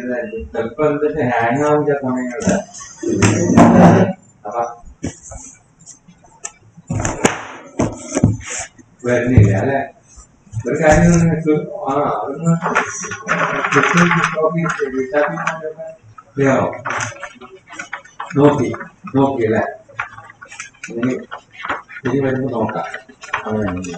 വരുന്നതായിരിക്കും. ചിലപ്പോ എന്താ ഹാങ് ആവും ചില സമയങ്ങളില്. അപ്പൊ വരുന്നില്ല അല്ലെ? ഒരു കാര്യം നോക്കി അല്ലെ? ഇനി വരുമ്പോ നോക്കാം. അങ്ങനെയാണെങ്കിൽ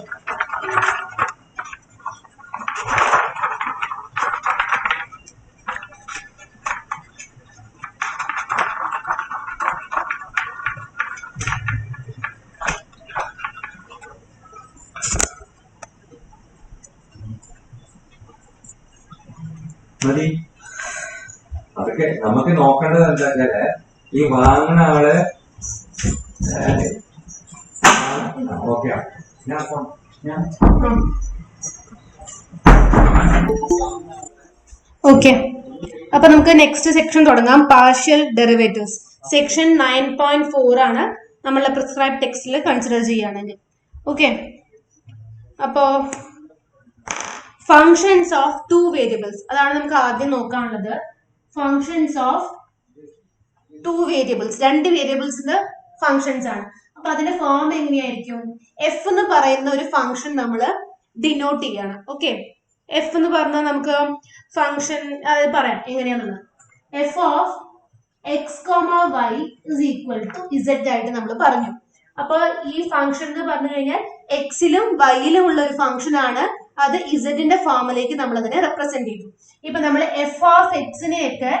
മതി. അതൊക്കെ നമുക്ക് നോക്കേണ്ടത് എന്താ വെച്ചാല് ഈ വാങ്ങുന്ന ആള് ഓക്കെ. ഓക്കെ, അപ്പൊ നമുക്ക് നെക്സ്റ്റ് സെക്ഷൻ തുടങ്ങാം. പാർഷ്യൽ ഡെറിവേറ്റീവ്സ് സെക്ഷൻ 9.4 ആണ് നമ്മളെ പ്രിസ്ക്രൈബ് ടെക്സ്റ്റിൽ കൺസിഡർ ചെയ്യുകയാണെങ്കിൽ. ഓക്കെ, അപ്പോ ഫങ്ഷൻസ് ഓഫ് ടു വേരിയബിൾസ് അതാണ് നമുക്ക് ആദ്യം നോക്കാനുള്ളത്. ഫങ്ഷൻസ് ഓഫ് ടു വേരിയബിൾസ്, രണ്ട് വേരിയബിൾസിന്റെ ഫങ്ഷൻസ് ആണ്. അപ്പൊ അതിന്റെ ഫോം എങ്ങനെയായിരിക്കും? എഫ് എന്ന് പറയുന്ന ഒരു ഫങ്ഷൻ നമ്മൾ ഡിനോട്ട് ചെയ്യാണ്. ഓക്കെ, എഫ് എന്ന് പറഞ്ഞാൽ നമുക്ക് ഫങ്ഷൻ അത് പറയാം എങ്ങനെയാണെന്ന്. F of X comma Y is equal to Z ആയിട്ട് നമ്മൾ പറഞ്ഞു. അപ്പൊ ഈ ഫംഗ്ഷൻ എന്ന് പറഞ്ഞു കഴിഞ്ഞാൽ എക്സിലും വൈയിലും ഉള്ള ഒരു ഫംഗ്ഷൻ ആണ്. അത് ഇസഡിന്റെ ഫോമിലേക്ക് നമ്മൾ അതിനെ റെപ്രസെന്റ് ചെയ്തു. ഇപ്പൊ നമ്മൾ എഫ് ഓഫ് എക്സിനെയൊക്കെ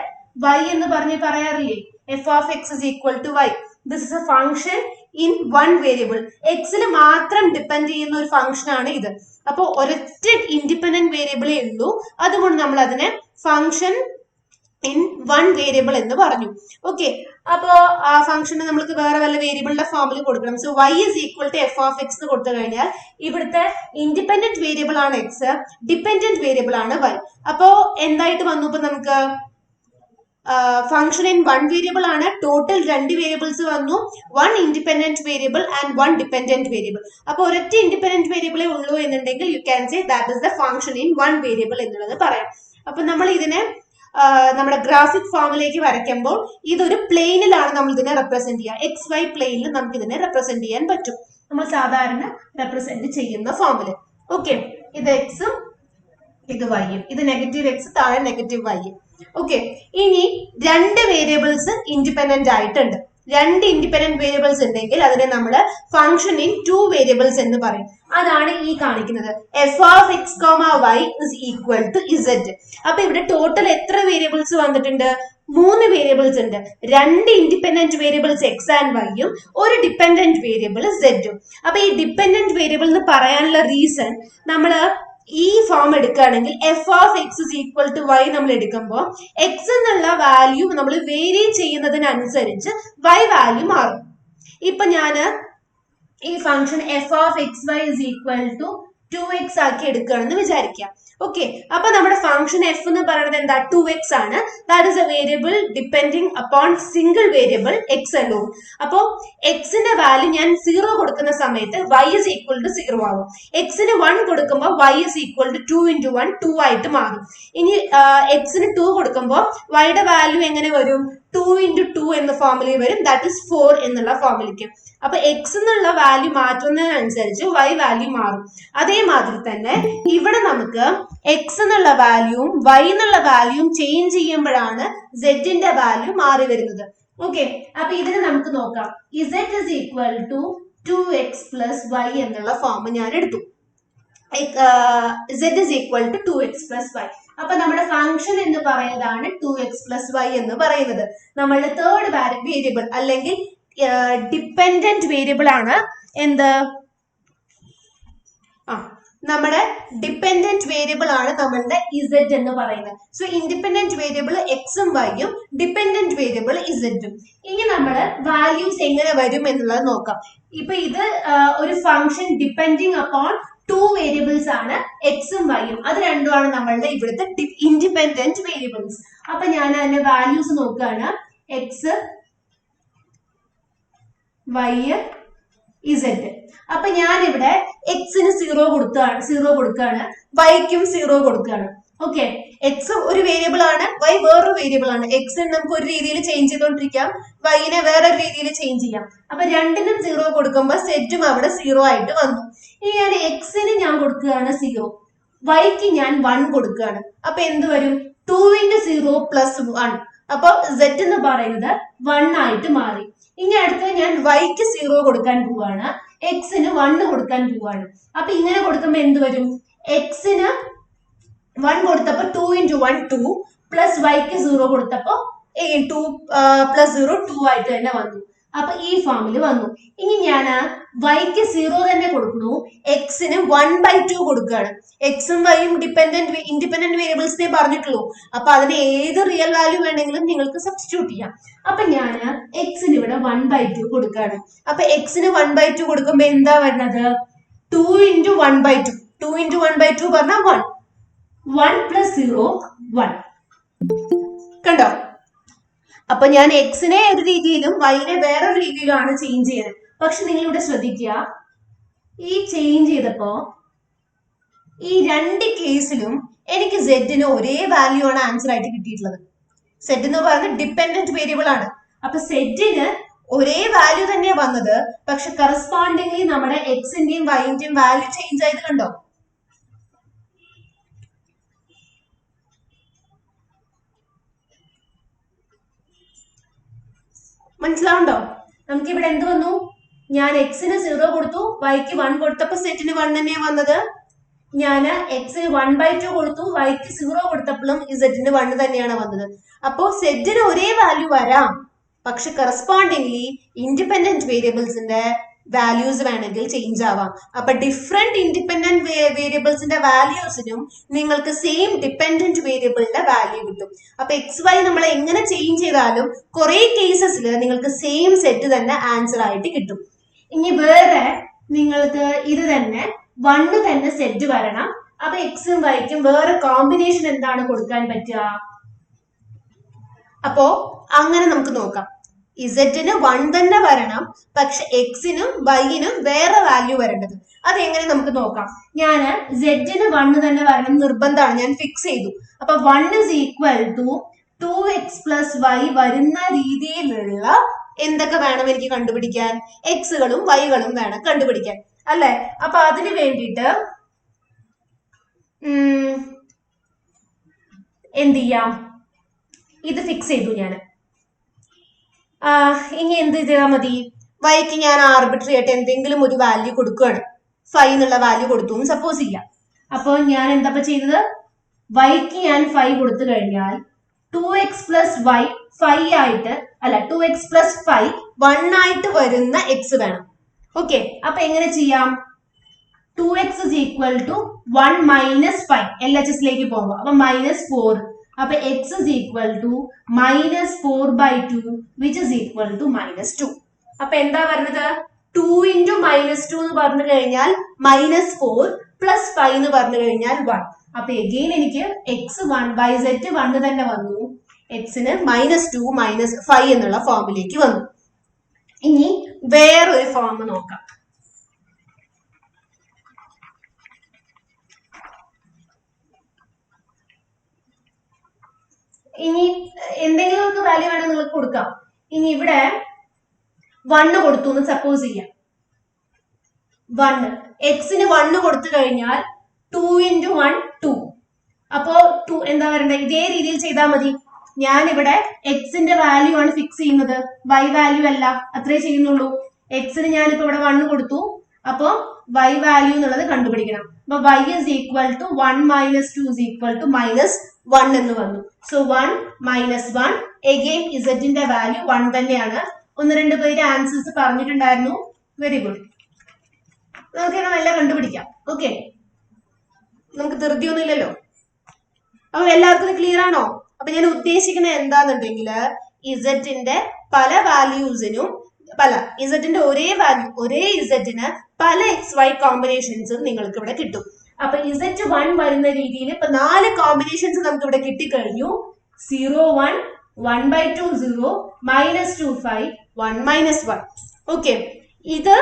വൈ എന്ന് പറഞ്ഞ് പറയാറില്ലേ? F of X is equal to Y. This is a function in one variable. എക്സിൽ മാത്രം ഡിപ്പെൻഡ് ചെയ്യുന്ന ഒരു ഫംഗ്ഷൻ ആണ് ഇത്. അപ്പോൾ ഒരൊറ്റ ഇൻഡിപെൻഡന്റ് വേരിയബിളേ ഉള്ളൂ. അതുകൊണ്ട് നമ്മൾ അതിനെ ഫംഗ്ഷൻ ഇൻ വൺ വേരിയബിൾ എന്ന് പറഞ്ഞു. ഓക്കെ, അപ്പോ ആ ഫംഗ്ഷന് നമ്മൾക്ക് വേറെ വല്ല വേരിയബിളിന്റെ ഫോമിൽ കൊടുക്കണം. So Y is equal to F of X കൊടുത്തു കഴിഞ്ഞാൽ ഇവിടുത്തെ ഇൻഡിപെൻഡന്റ് വേരിയബിൾ ആണ് എക്സ്, ഡിപെൻഡന്റ് വേരിയബിൾ ആണ് വൈ. അപ്പോ എന്തായിട്ട് വന്നു? ഇപ്പൊ നമുക്ക് ഫംഗ്ഷൻ ഇൻ വൺ വേരിയബിൾ ആണ്. ടോട്ടൽ രണ്ട് വേരിയബിൾസ് വന്നു, one independent variable and one dependent variable. അപ്പൊ ഒരൊറ്റ ഇൻഡിപെൻഡന്റ് വേരിയബിളേ ഉള്ളൂ എന്നുണ്ടെങ്കിൽ you can say that is the function in one variable എന്നുള്ളത് പറയാം. അപ്പൊ നമ്മൾ ഇതിനെ നമ്മുടെ ഗ്രാഫിക് ഫോമിലേക്ക് വരയ്ക്കുമ്പോൾ ഇതൊരു പ്ലെയിനിലാണ് നമ്മൾ ഇതിനെ റെപ്രസെന്റ് ചെയ്യുക. എക്സ് വൈ പ്ലെയിനിൽ നമുക്ക് ഇതിനെ റെപ്രസെന്റ് ചെയ്യാൻ പറ്റും, നമ്മൾ സാധാരണ റെപ്രസെന്റ് ചെയ്യുന്ന ഫോമില്. ഓക്കെ, ഇത് എക്സും ഇത് വൈയും, ഇത് നെഗറ്റീവ് എക്സ് താഴെ നെഗറ്റീവ് വൈയും. ഓക്കെ, ഇനി രണ്ട് വേരിയബിൾസ് ഇൻഡിപെൻഡന്റ് ആയിട്ടുണ്ട്. രണ്ട് ഇൻഡിപെൻഡന്റ് വേരിയബിൾസ് ഉണ്ടെങ്കിൽ അതിനെ നമ്മൾ ഫംഗ്ഷൻ ഇൻ ടു വേരിയബിൾസ് എന്ന് പറയും. അതാണ് ഈ കാണിക്കുന്നത്. F of X comma Y is equal to Z. അപ്പൊ ഇവിടെ ടോട്ടൽ എത്ര വേരിയബിൾസ് വന്നിട്ടുണ്ട്? 3 വേരിയബിൾസ് ഉണ്ട്. രണ്ട് ഇൻഡിപെൻഡന്റ് വേരിയബിൾസ് എക്സ് ആൻഡ് വൈയും ഒരു ഡിപെൻഡന്റ് വേരിയബിൾ സെഡും. അപ്പൊ ഈ ഡിപെൻഡന്റ് വേരിയബിൾ എന്ന് പറയാനുള്ള റീസൺ, നമ്മൾ ഈ ഫോം എടുക്കുകയാണെങ്കിൽ F of X is equal to Y നമ്മൾ എടുക്കുമ്പോൾ എക്സ് എന്നുള്ള വാല്യൂ നമ്മൾ വേരി ചെയ്യുന്നതിനനുസരിച്ച് വൈ വാല്യൂ മാറും. ഇപ്പൊ ഞാന് ഈ function F of X Y is equal to 2x ആക്കി എടുക്കുകയാണെന്ന് വിചാരിക്കാം. ഓക്കെ, അപ്പൊ നമ്മുടെ ഫംഗ്ഷൻ എഫ് എന്ന് പറയുന്നത് എന്താ? 2x ആണ്. That is A variable depending upon single variable X alone. അപ്പോ എക്സിന്റെ വാല്യൂ ഞാൻ 0 കൊടുക്കുന്ന സമയത്ത് y ഇസ് ഈക്വൽ ടു 0 ആവും. എക്സിന് 1 കൊടുക്കുമ്പോൾ y is equal to 2 into 1 2 ആയിട്ട് മാറും. ഇനി എക്സിന് 2 കൊടുക്കുമ്പോൾ വൈയുടെ വാല്യൂ എങ്ങനെ വരും? 2 into 2 എന്ന ഫോമിലേക്ക് വരും. ദാറ്റ് ഇസ് 4 എന്നുള്ള ഫോമിലേക്ക്. അപ്പൊ എക്സ് എന്നുള്ള വാല്യൂ മാറ്റുന്നതിനനുസരിച്ച് വൈ വാല്യൂ മാറും. അതേമാതിരി തന്നെ ഇവിടെ നമുക്ക് എക്സ് എന്നുള്ള വാല്യൂവും വൈ എന്നുള്ള വാല്യൂവും ചേഞ്ച് ചെയ്യുമ്പോഴാണ് സെഡിന്റെ വാല്യൂ മാറി വരുന്നത്. ഓക്കെ, അപ്പൊ ഇതിന് നമുക്ക് നോക്കാം. Z is equal to 2x plus Y എന്നുള്ള ഫോം ഞാൻ എടുത്തു. z is equal to 2x plus y. അപ്പൊ നമ്മുടെ ഫംഗ്ഷൻ എന്ന് പറയുന്നതാണ് 2x plus y എന്ന് പറയുന്നത്. നമ്മളുടെ തേർഡ് വേരിയബിൾ അല്ലെങ്കിൽ ഡിപ്പെൻഡന്റ് വേരിയബിൾ ആണ് എന്ത്? നമ്മുടെ ഡിപ്പെൻഡന്റ് വേരിയബിൾ ആണ് നമ്മളുടെ ഇസഡ് എന്ന് പറയുന്നത്. സോ ഇൻഡിപെൻഡന്റ് വേരിയബിൾ എക്സും വൈയും, ഡിപ്പെൻഡന്റ് വേരിയബിൾ ഇസഡും. ഇനി നമ്മൾ വാല്യൂസ് എങ്ങനെ വരും എന്നുള്ളത് നോക്കാം. ഇപ്പൊ ഇത് ഒരു ഫംഗ്ഷൻ ഡിപ്പെൻഡിങ് അപ്പോൺ 2 വേരിയബിൾസ് ആണ്, എക്സും വൈയും. അത് രണ്ടുമാണ് നമ്മളുടെ ഇവിടുത്തെ ഇൻഡിപെൻഡന്റ് വേരിയബിൾസ്. അപ്പൊ ഞാൻ അതിന്റെ വാല്യൂസ് നോക്കുകയാണ്. X, Y, Z. അപ്പൊ ഞാൻ ഇവിടെ എക്സിന് 0 കൊടുക്കുകയാണ്, വൈക്കും 0 കൊടുക്കുകയാണ്. ഓക്കെ, എക്സ് ഒരു വേരിയബിൾ ആണ്, വൈ വേറൊരു വേരിയബിൾ ആണ്. എക്സ് നമുക്ക് ഒരു രീതിയിൽ ചേഞ്ച് ചെയ്തോണ്ടിരിക്കാം, വൈനെ വേറൊരു രീതിയിൽ ചേഞ്ച് ചെയ്യാം. അപ്പൊ രണ്ടിനും 0 കൊടുക്കുമ്പോൾ സെറ്റും അവിടെ 0 ആയിട്ട് വന്നു. ഇനി ഞാൻ എക്സിന് ഞാൻ കൊടുക്കുകയാണ് 0, വൈക്ക് ഞാൻ 1 കൊടുക്കുകയാണ്. അപ്പൊ എന്ത് വരും? 2 into 0 + 1. അപ്പൊ z എന്ന് പറയുന്നത് 1 ആയിട്ട് മാറി. ഇനി അടുത്ത് ഞാൻ വൈക്ക് 0 കൊടുക്കാൻ പോവാണ്, എക്സിന് 1 കൊടുക്കാൻ പോവാണ്. അപ്പൊ ഇങ്ങനെ കൊടുക്കുമ്പോ എന്ത് വരും? എക്സിന് 1 കൊടുത്തപ്പോ 2 into 1 2 പ്ലസ് വൈക്ക് 0 കൊടുത്തപ്പോ 2 + 0 2 ആയിട്ട് തന്നെ വന്നു. അപ്പൊ ഈ ഫോമിൽ വന്നു. ഇനി ഞാൻ വൈക്ക് 0 തന്നെ കൊടുക്കുന്നു, എക്സിന് 1/2 കൊടുക്കുകയാണ്. എക്സും വൈയും ഇൻഡിപെൻഡന്റ് വേരിയബിൾസിനെ പറഞ്ഞിട്ടുള്ളൂ. അപ്പൊ അതിന് ഏത് റിയൽ വാല്യൂ വേണമെങ്കിലും നിങ്ങൾക്ക് സബ്സ്റ്റിറ്റ്യൂട്ട് ചെയ്യാം. അപ്പൊ ഞാൻ എക്സിന് ഇവിടെ 1/2 കൊടുക്കുകയാണ്. അപ്പൊ എക്സിന് 1/2 കൊടുക്കുമ്പോ എന്താ വരുന്നത്? 2 into 1/2. 2 into 1/2 പറഞ്ഞാൽ 1. 1 + 0 1. കണ്ടോ? അപ്പൊ ഞാൻ എക്സിനെ ഒരു രീതിയിലും വൈനെ വേറൊരു രീതിയിലുമാണ് ചേഞ്ച് ചെയ്യുന്നത്. പക്ഷെ നിങ്ങൾ ഇവിടെ ശ്രദ്ധിക്കുക, ഈ ചേഞ്ച് ചെയ്തപ്പോ ഈ രണ്ട് കേസിലും എനിക്ക് സെഡിന് ഒരേ വാല്യൂ ആണ് ആൻസർ ആയിട്ട് കിട്ടിയിട്ടുള്ളത്. സെഡ് എന്ന് പറയുന്നത് ഡിപെൻഡന്റ് വേരിയബിൾ ആണ്. അപ്പൊ സെഡിന് ഒരേ വാല്യൂ തന്നെ വന്നത്, പക്ഷെ കറസ്പോണ്ടിംഗ്ലി നമ്മുടെ എക്സിന്റെയും വൈന്റെയും വാല്യൂ ചേഞ്ച് ആയത് കണ്ടോ? മനസ്സിലാവുണ്ടോ? നമുക്ക് ഇവിടെ എന്ത് വന്നു? ഞാൻ എക്സിന് 0 കൊടുത്തു, വൈക്ക് 1 കൊടുത്തപ്പോ സെറ്റിന് 1 തന്നെയാണ് വന്നത്. ഞാൻ എക്സിന് 1/2 കൊടുത്തു, വൈക്ക് 0 കൊടുത്തപ്പോഴും സെറ്റിന് 1 തന്നെയാണ് വന്നത്. അപ്പോ സെറ്റിന് ഒരേ വാല്യൂ വരാം, പക്ഷെ കറസ്പോണ്ടിംഗ്ലി ഇൻഡിപെൻഡന്റ് വേരിയബിൾസിന്റെ വാല്യൂസ് വേണമെങ്കിൽ ചേഞ്ച് ആവാം. അപ്പൊ ഡിഫറെന്റ് ഇൻഡിപെൻഡന്റ് വേരിയബിൾസിന്റെ വാല്യൂസിനും നിങ്ങൾക്ക് സെയിം ഡിപെൻഡന്റ് വേരിയബിളിന്റെ വാല്യൂ കിട്ടും. അപ്പൊ എക്സ് വൈ നമ്മൾ എങ്ങനെ ചേഞ്ച് ചെയ്താലും കുറെ കേസസിൽ നിങ്ങൾക്ക് സെയിം സെറ്റ് തന്നെ ആൻസർ ആയിട്ട് കിട്ടും. ഇനി വേറെ നിങ്ങൾക്ക് ഇത് തന്നെ 1 തന്നെ സെറ്റ് വരണം. അപ്പൊ എക്സും വൈക്കും വേറെ കോമ്പിനേഷൻ എന്താണ് കൊടുക്കാൻ പറ്റുക? അപ്പോ അങ്ങനെ നമുക്ക് നോക്കാം. ഇസഡിന് 1 തന്നെ വരണം, പക്ഷെ എക്സിനും വൈനും വേറെ വാല്യൂ വരേണ്ടത്. അതെങ്ങനെ നമുക്ക് നോക്കാം. ഞാൻ സെഡിന് 1 തന്നെ വരണം നിർബന്ധമാണ്, ഞാൻ ഫിക്സ് ചെയ്തു. അപ്പൊ 1 = 2x + y വരുന്ന രീതിയിലുള്ള എന്തൊക്കെ വേണം എനിക്ക് കണ്ടുപിടിക്കാൻ? എക്സുകളും വൈകളും വേണം കണ്ടുപിടിക്കാൻ, അല്ലെ? അപ്പൊ അതിന് വേണ്ടിയിട്ട് എന്ത് ചെയ്യാം? ഇത് ഫിക്സ് ചെയ്തു ഞാൻ. ഇനി എന്ത് ചെയ്താൽ മതി? വൈക്ക് ഞാൻ ആർബിട്രറി ആയിട്ട് എന്തെങ്കിലും ഒരു വാല്യൂ കൊടുക്കുകയാണ്. 5 എന്നുള്ള വാല്യൂ കൊടുത്തു എന്ന് സപ്പോസ് ചെയ്യാം. അപ്പോൾ ഞാൻ എന്താ ചെയ്തത്? വൈക്ക് ഞാൻ 5 കൊടുത്തു കഴിഞ്ഞാൽ 2x + y 5 ആയിട്ട്, അല്ല 2x + 5 1 ആയിട്ട് വരുന്ന എക്സ് വേണം. ഓക്കെ, അപ്പൊ എങ്ങനെ ചെയ്യാം? 2x = 1 - 5 LHSലേക്ക് പോകുമ്പോൾ അപ്പൊ -4. അപ്പൊ x = -4/2 which is equal to -2. അപ്പൊ എന്താ പറഞ്ഞത്? 2 into -2 എന്ന് പറഞ്ഞു കഴിഞ്ഞാൽ -4 + 5 എന്ന് പറഞ്ഞു കഴിഞ്ഞാൽ 1. അപ്പൊ എഗെയിൻ എനിക്ക് x1 yz 1 തന്നെ വന്നു, എക്സിന് -2 - 5 എന്നുള്ള ഫോമിലേക്ക് വന്നു. ഇനി വേറൊരു ഫോം നോക്കാം. ഇനി എന്തെങ്കിലും വാല്യൂ വേണം നിങ്ങൾക്ക് കൊടുക്കാം. ഇനി ഇവിടെ 1 കൊടുത്തു എന്ന് സപ്പോസ് ചെയ്യാം. 1 എക്സിന് 1 കൊടുത്തു കഴിഞ്ഞാൽ 2 into 1 2. അപ്പോ 2 എന്താ പറയണ്ടേ? ഇതേ രീതിയിൽ ചെയ്താൽ മതി. ഞാൻ ഇവിടെ എക്സിന്റെ വാല്യൂ ആണ് ഫിക്സ് ചെയ്യുന്നത്, വൈ വാല്യൂ അല്ല. അത്രേ ചെയ്യുന്നുള്ളൂ. എക്സിന് ഞാനിപ്പോ ഇവിടെ 1 കൊടുത്തു, അപ്പൊ വൈ വാല്യൂ എന്നുള്ളത് കണ്ടുപിടിക്കണം. അപ്പൊ y = 1 - 2 = -1 എന്ന് വന്നു. സോ 1 - 1 again ഇസഡിന്റെ വാല്യൂ 1 തന്നെയാണ്. 1-2 പേര് ആൻസേഴ്സ് പറഞ്ഞിട്ടുണ്ടായിരുന്നു. Very good. നമുക്ക് എല്ലാം കണ്ടുപിടിക്കാം. ഓക്കെ, നമുക്ക് ധൃതിയൊന്നും ഇല്ലല്ലോ. അപ്പൊ എല്ലാവർക്കും ക്ലിയർ ആണോ? അപ്പൊ ഞാൻ ഉദ്ദേശിക്കുന്നത് എന്താന്നുണ്ടെങ്കിൽ ഇസഡിന്റെ പല വാല്യൂസിനും ഇസഡിന്റെ ഒരേ വാല്യൂ, ഒരേ ഇസഡിന് പല XY കോമ്പിനേഷൻസും നിങ്ങൾക്ക് ഇവിടെ കിട്ടും. അപ്പൊ Z1 വരുന്ന രീതിയിൽ ഇപ്പൊ 4 കോമ്പിനേഷൻസ് നമുക്ക് ഇവിടെ കിട്ടിക്കഴിഞ്ഞു. 0 1 1/2 0 -2 5 1 - 1. ഓക്കെ, ഇത്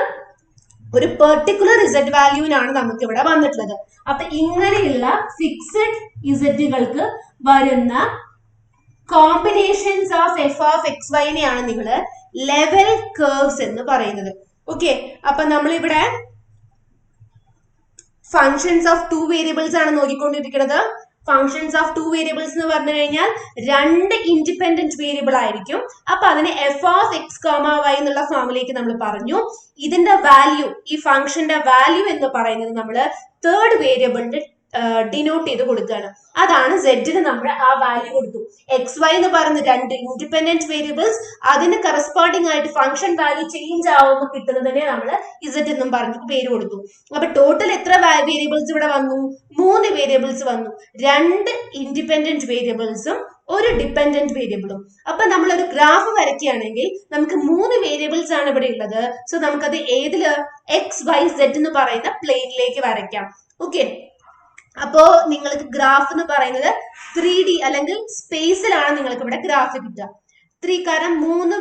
ഒരു പെർട്ടിക്കുലർ ഇസഡ് വാല്യൂവിനാണ് നമുക്ക് ഇവിടെ വന്നിട്ടുള്ളത്. അപ്പൊ ഇങ്ങനെയുള്ള ഫിക്സഡ് ഇസഡുകൾക്ക് വരുന്ന combinations of F of X വൈനെയാണ് നിങ്ങൾ ലെവൽ കർവ്സ് എന്ന് പറയുന്നത്. ഓക്കെ, അപ്പൊ നമ്മളിവിടെ ഫങ്ഷൻസ് ഓഫ് ടു വേരിയബിൾസ് ആണ് നോക്കിക്കൊണ്ടിരിക്കുന്നത്. ഫങ്ഷൻസ് ഓഫ് ടു വേരിയബിൾസ് എന്ന് പറഞ്ഞു കഴിഞ്ഞാൽ രണ്ട് ഇൻഡിപെൻഡന്റ് വേരിയബിൾ ആയിരിക്കും. അപ്പൊ അതിനെ F of X comma Y എന്നുള്ള ഫോമിലേക്ക് നമ്മൾ പറഞ്ഞു. ഇതിന്റെ വാല്യൂ, ഈ ഫംഗ്ഷന്റെ വാല്യൂ എന്ന് പറയുന്നത് നമ്മൾ തേർഡ് വേരിയബിളിന്റെ ഡിനോട്ട് ചെയ്ത് കൊടുക്കുകയാണ്. അതാണ് സെഡിന് നമ്മൾ ആ വാല്യൂ കൊടുത്തു. എക്സ് വൈ എന്ന് പറയുന്ന രണ്ട് ഇൻഡിപെൻഡന്റ് വേരിയബിൾസ്, അതിന് കറസ്പോണ്ടിങ് ആയിട്ട് ഫംഗ്ഷൻ വാല്യൂ ചേഞ്ച് ആവുമ്പോൾ കിട്ടുന്നതിനെ നമ്മൾ ഇസഡ് എന്നും പറഞ്ഞു പേര് കൊടുത്തു. അപ്പൊ ടോട്ടൽ എത്ര വേരിയബിൾസ് ഇവിടെ വന്നു? 3 വേരിയബിൾസ് വന്നു. 2 ഇൻഡിപെൻഡന്റ് വേരിയബിൾസും ഒരു ഡിപെൻഡന്റ് വേരിയബിളും. അപ്പൊ നമ്മൾ ഒരു ഗ്രാഫ് വരയ്ക്കുകയാണെങ്കിൽ നമുക്ക് 3 വേരിയബിൾസ് ആണ് ഇവിടെ ഉള്ളത്. സോ നമുക്കത് ഏതില് എക്സ് വൈ സെഡ് എന്ന് പറയുന്ന പ്ലെയിനിലേക്ക് വരയ്ക്കാം. ഓക്കെ, അപ്പോ നിങ്ങൾക്ക് ഗ്രാഫ് എന്ന് പറയുന്നത് 3D അല്ലെങ്കിൽ സ്പേസിലാണ് നിങ്ങൾക്ക് ഇവിടെ ഗ്രാഫ് കിട്ടുക. 3 കാരണം 3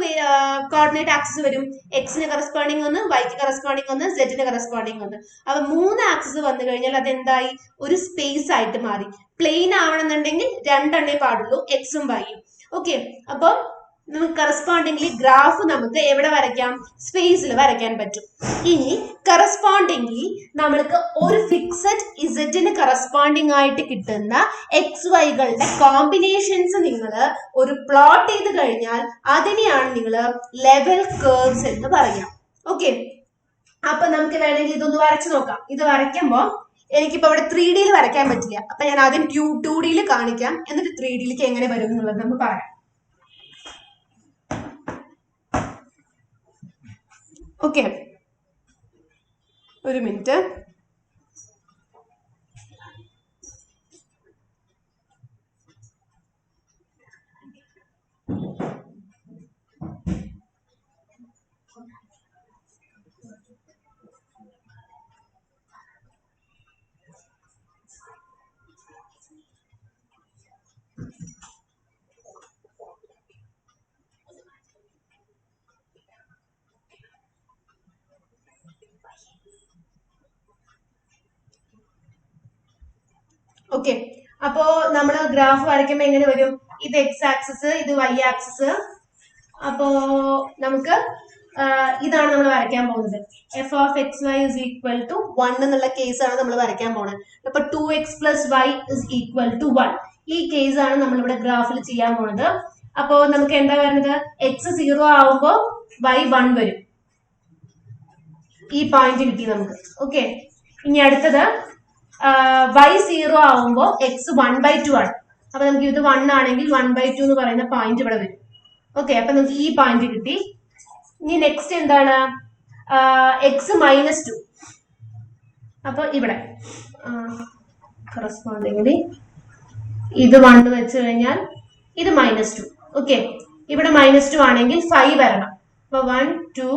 കോർഡിനേറ്റ് ആക്സിസ് വരും. എക്സിന് കറസ്പോണ്ടിങ് ഒന്ന്, വൈക്ക് കറസ്പോണ്ടിങ് ഒന്ന്, സെഡിന് കറസ്പോണ്ടിങ് ഒന്ന്. അപ്പൊ 3 ആക്സിസ് വന്നു കഴിഞ്ഞാൽ അതെന്തായി? ഒരു സ്പേസ് ആയിട്ട് മാറി. പ്ലെയിൻ ആവണമെന്നുണ്ടെങ്കിൽ 2 എണ്ണേ പാടുള്ളൂ, എക്സും വൈയും. ഓക്കെ, അപ്പൊ നമുക്ക് കറസ്പോണ്ടിംഗ്ലി ഗ്രാഫ് നമുക്ക് എവിടെ വരയ്ക്കാം? സ്പേസിൽ വരയ്ക്കാൻ പറ്റും. ഇനി കറസ്പോണ്ടിംഗ്ലി നമ്മൾക്ക് ഒരു ഫിക്സഡ് ഇസഡിന് കറസ്പോണ്ടിങ് ആയിട്ട് കിട്ടുന്ന എക്സ് വൈകളുടെ കോമ്പിനേഷൻസ് നിങ്ങൾ ഒരു പ്ലോട്ട് ചെയ്ത് കഴിഞ്ഞാൽ അതിനെയാണ് നിങ്ങൾ ലെവൽ കർവ്സ് എന്ന് പറയാം. ഓക്കെ, അപ്പൊ നമുക്ക് വേണമെങ്കിൽ ഇതൊന്ന് വരച്ചു നോക്കാം. ഇത് വരയ്ക്കുമ്പോൾ എനിക്കിപ്പോ ഇവിടെ 3Dയിൽ വരയ്ക്കാൻ പറ്റില്ല. അപ്പൊ ഞാൻ ആദ്യം 2Dയിൽ കാണിക്കാം, എന്നിട്ട് 3Dയിലേക്ക് എങ്ങനെ വരും എന്നുള്ളത് നമുക്ക് പറയാം. ഓക്കെ, ഒരു മിനിറ്റ്. ഓക്കെ, അപ്പോ നമ്മൾ ഗ്രാഫ് വരയ്ക്കുമ്പോൾ എങ്ങനെ വരും? ഇത് എക്സ് ആക്സിസ്, ഇത് വൈ ആക്സിസ്. അപ്പോ നമുക്ക് ഇതാണ് നമ്മൾ വരയ്ക്കാൻ പോകുന്നത്. F of X Y is equal to 1 എന്നുള്ള കേസാണ് നമ്മൾ വരയ്ക്കാൻ പോകുന്നത്. അപ്പൊ 2x + y is equal to 1. ഈ കേസാണ് നമ്മൾ ഇവിടെ ഗ്രാഫിൽ ചെയ്യാൻ പോകുന്നത്. അപ്പോ നമുക്ക് എന്താ വരുന്നത്? എക്സ് 0 ആവുമ്പോൾ y 1 വരും. ഈ പോയിന്റ് കിട്ടി നമുക്ക്. ഓക്കെ, ഇനി അടുത്തത് y 0 ആവുമ്പോൾ എക്സ് 1/2 ആണ്. അപ്പൊ നമുക്ക് ഇത് 1 ആണെങ്കിൽ 1/2 എന്ന് പറയുന്ന പോയിന്റ് ഇവിടെ വരും. ഓക്കെ, അപ്പൊ നമുക്ക് ഈ പോയിന്റ് കിട്ടി. ഇനി നെക്സ്റ്റ് എന്താണ്? എക്സ് -2. അപ്പൊ ഇവിടെ കറസ്പോണ്ടിംഗ്ലി ഇത് 1 വെച്ച് കഴിഞ്ഞാൽ ഇത് -2. ഓക്കെ, ഇവിടെ -2 ആണെങ്കിൽ 5 വരണം. അപ്പൊ 1 2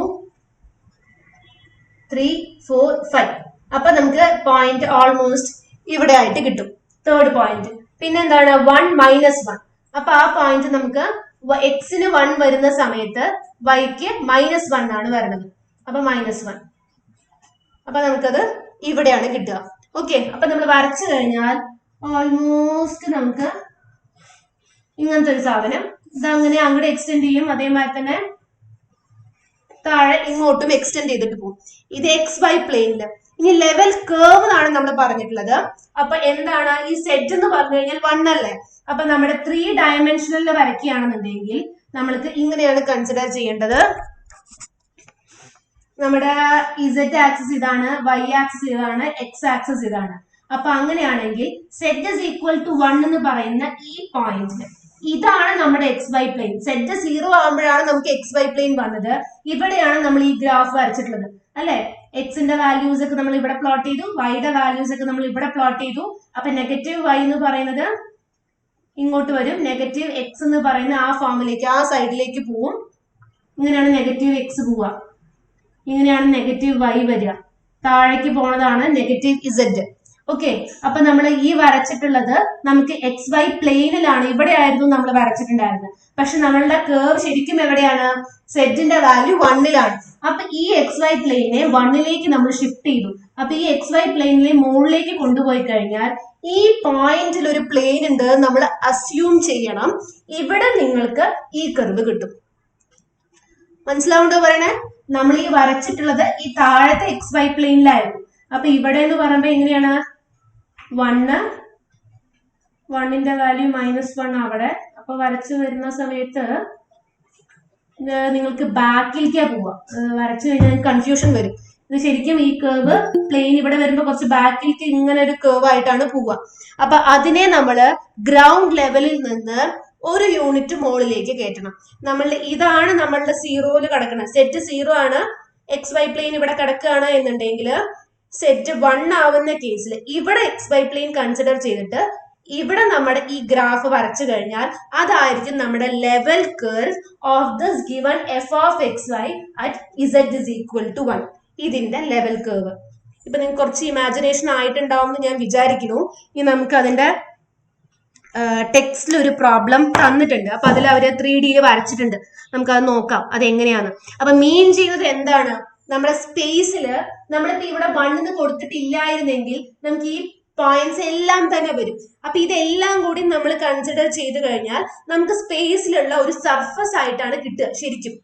3 4 5. അപ്പൊ നമുക്ക് പോയിന്റ് ഓൾമോസ്റ്റ് ഇവിടെ ആയിട്ട് കിട്ടും, തേർഡ് പോയിന്റ്. പിന്നെന്താണ്? 1 - 1. അപ്പൊ ആ പോയിന്റ് നമുക്ക് എക്സിന് 1 വരുന്ന സമയത്ത് വൈക്ക് -1 ആണ് വരുന്നത്. അപ്പൊ -1. അപ്പൊ നമുക്കത് ഇവിടെയാണ് കിട്ടുക. ഓക്കെ, അപ്പൊ നമ്മൾ വരച്ചു കഴിഞ്ഞാൽ ഓൾമോസ്റ്റ് നമുക്ക് ഇങ്ങനത്തെ ഒരു സാധനം ഇതങ്ങനെ അങ്ങോട്ട് എക്സ്റ്റെൻഡ് ചെയ്യും. അതേമാതിരി തന്നെ താഴെ ഇങ്ങോട്ടും എക്സ്റ്റെൻഡ് ചെയ്തിട്ട് പോകും. ഇത് എക്സ് വൈ പ്ലെയിനില്. ഇനി ലെവൽ കേർവ് ആണ് നമ്മൾ പറഞ്ഞിട്ടുള്ളത്. അപ്പൊ എന്താണ് ഈ സെറ്റ് എന്ന് പറഞ്ഞു കഴിഞ്ഞാൽ 1 അല്ലേ? അപ്പൊ നമ്മുടെ 3 ഡയമെൻഷനിൽ വരയ്ക്കുകയാണെന്നുണ്ടെങ്കിൽ നമ്മൾക്ക് ഇങ്ങനെയാണ് കൺസിഡർ ചെയ്യേണ്ടത്. നമ്മുടെ ഇസഡ് ആക്സിസ് ഇതാണ്, വൈ ആക്സിസ് ഇതാണ്, എക്സ് ആക്സിസ് ഇതാണ്. അപ്പൊ അങ്ങനെയാണെങ്കിൽ സെറ്റ് ഇസ് ഈക്വൽ ടു 1 എന്ന് പറയുന്ന ഈ പോയിന്റ് ഇതാണ് നമ്മുടെ എക്സ് വൈ പ്ലെയിൻ. സെറ്റ് 0 ആകുമ്പോഴാണ് നമുക്ക് എക്സ് വൈ പ്ലെയിൻ വന്നത്. ഇവിടെയാണ് നമ്മൾ ഈ ഗ്രാഫ് വരച്ചിട്ടുള്ളത് അല്ലെ? എക്സിന്റെ വാല്യൂസ് ഒക്കെ നമ്മൾ ഇവിടെ പ്ലോട്ട് ചെയ്തു, വൈയുടെ വാല്യൂസ് ഒക്കെ നമ്മൾ ഇവിടെ പ്ലോട്ട് ചെയ്തു. അപ്പൊ നെഗറ്റീവ് വൈ എന്ന് പറയുന്നത് ഇങ്ങോട്ട് വരും, നെഗറ്റീവ് എക്സ് എന്ന് പറയുന്ന ആ ഫോമിലേക്ക്, ആ സൈഡിലേക്ക് പോവും. ഇങ്ങനെയാണ് നെഗറ്റീവ് എക്സ് പോവുക, ഇങ്ങനെയാണ് നെഗറ്റീവ് വൈ വരിക. താഴേക്ക് പോണതാണ് നെഗറ്റീവ് ഇസഡ്. ഓക്കെ, അപ്പൊ നമ്മൾ ഈ വരച്ചിട്ടുള്ളത് നമുക്ക് എക്സ് വൈ പ്ലെയിനിലാണ്, ഇവിടെ ആയിരുന്നു നമ്മൾ വരച്ചിട്ടുണ്ടായിരുന്നത്. പക്ഷെ നമ്മളുടെ കേർവ് ശരിക്കും എവിടെയാണ്? സെറ്റിന്റെ വാല്യൂ 1-ലാണ്. അപ്പൊ ഈ എക്സ് വൈ പ്ലെയിനെ 1-ലേക്ക് നമ്മൾ ഷിഫ്റ്റ് ചെയ്തു. അപ്പൊ ഈ എക്സ് വൈ പ്ലെയിനിലെ മുകളിലേക്ക് കൊണ്ടുപോയി കഴിഞ്ഞാൽ ഈ പോയിന്റിൽ ഒരു പ്ലെയിൻ ഉണ്ട് നമ്മൾ അസ്യൂം ചെയ്യണം. ഇവിടെ നിങ്ങൾക്ക് ഈ കർവ് കിട്ടും. മനസ്സിലാവുണ്ടോ പറയണേ? നമ്മൾ ഈ വരച്ചിട്ടുള്ളത് ഈ താഴത്തെ എക്സ് വൈ പ്ലെയിനിലായിരുന്നു. അപ്പൊ ഇവിടെ എന്ന് പറയുമ്പോ എങ്ങനെയാണ്? 1ന്റെ വാല്യൂ -1 അവിടെ. അപ്പൊ വരച്ചു വരുന്ന സമയത്ത് നിങ്ങൾക്ക് ബാക്കിലേക്കാ പോവാ. വരച്ചു കഴിഞ്ഞാൽ കൺഫ്യൂഷൻ വരും. ഇത് ശരിക്കും ഈ കേർവ് പ്ലെയിൻ ഇവിടെ വരുമ്പോ കുറച്ച് ബാക്കിലേക്ക് ഇങ്ങനെ ഒരു കേർവ് ആയിട്ടാണ് പോവുക. അപ്പൊ അതിനെ നമ്മള് ഗ്രൗണ്ട് ലെവലിൽ നിന്ന് 1 യൂണിറ്റ് മുകളിലേക്ക് കയറ്റണം. ഇതാണ് നമ്മളുടെ 0-ല് കിടക്കുന്നത്. സെറ്റ് 0 ആണ്, എക്സ് വൈ പ്ലെയിൻ ഇവിടെ കിടക്കുകയാണ് എന്നുണ്ടെങ്കിൽ സെറ്റ് 1 ആവുന്ന കേസിൽ ഇവിടെ എക്സ് വൈ പ്ലെയിൻ കൺസിഡർ ചെയ്തിട്ട് ഇവിടെ നമ്മുടെ ഈ ഗ്രാഫ് വരച്ചു കഴിഞ്ഞാൽ അതായിരിക്കും നമ്മുടെ level curve of this given F of X Y at Z is equal to 1. ഇതിന്റെ ലെവൽ കർവ്. ഇപ്പൊ നിങ്ങൾക്ക് കുറച്ച് ഇമാജിനേഷൻ ആയിട്ടുണ്ടാവും എന്ന് ഞാൻ വിചാരിക്കുന്നു. ഇനി നമുക്ക് അതിന്റെ ടെക്സ്റ്റിൽ ഒരു പ്രോബ്ലം തന്നിട്ടുണ്ട്. അപ്പൊ അതിൽ അവര് 3D വരച്ചിട്ടുണ്ട്. നമുക്കത് നോക്കാം അതെങ്ങനെയാണ്. അപ്പൊ മീൻ ചെയ്യുന്നത് എന്താണ്? നമ്മുടെ സ്പേസില് നമ്മളിപ്പോ ഇവിടെ 1 കൊടുത്തിട്ടില്ലായിരുന്നെങ്കിൽ നമുക്ക് ഈ പോയിന്റ്സ് എല്ലാം തന്നെ വരും. അപ്പൊ ഇതെല്ലാം കൂടി നമ്മൾ കൺസിഡർ ചെയ്ത് കഴിഞ്ഞാൽ നമുക്ക് സ്പേസിലുള്ള ഒരു സർഫസ് ആയിട്ടാണ് കിട്ടുക ശരിക്കും.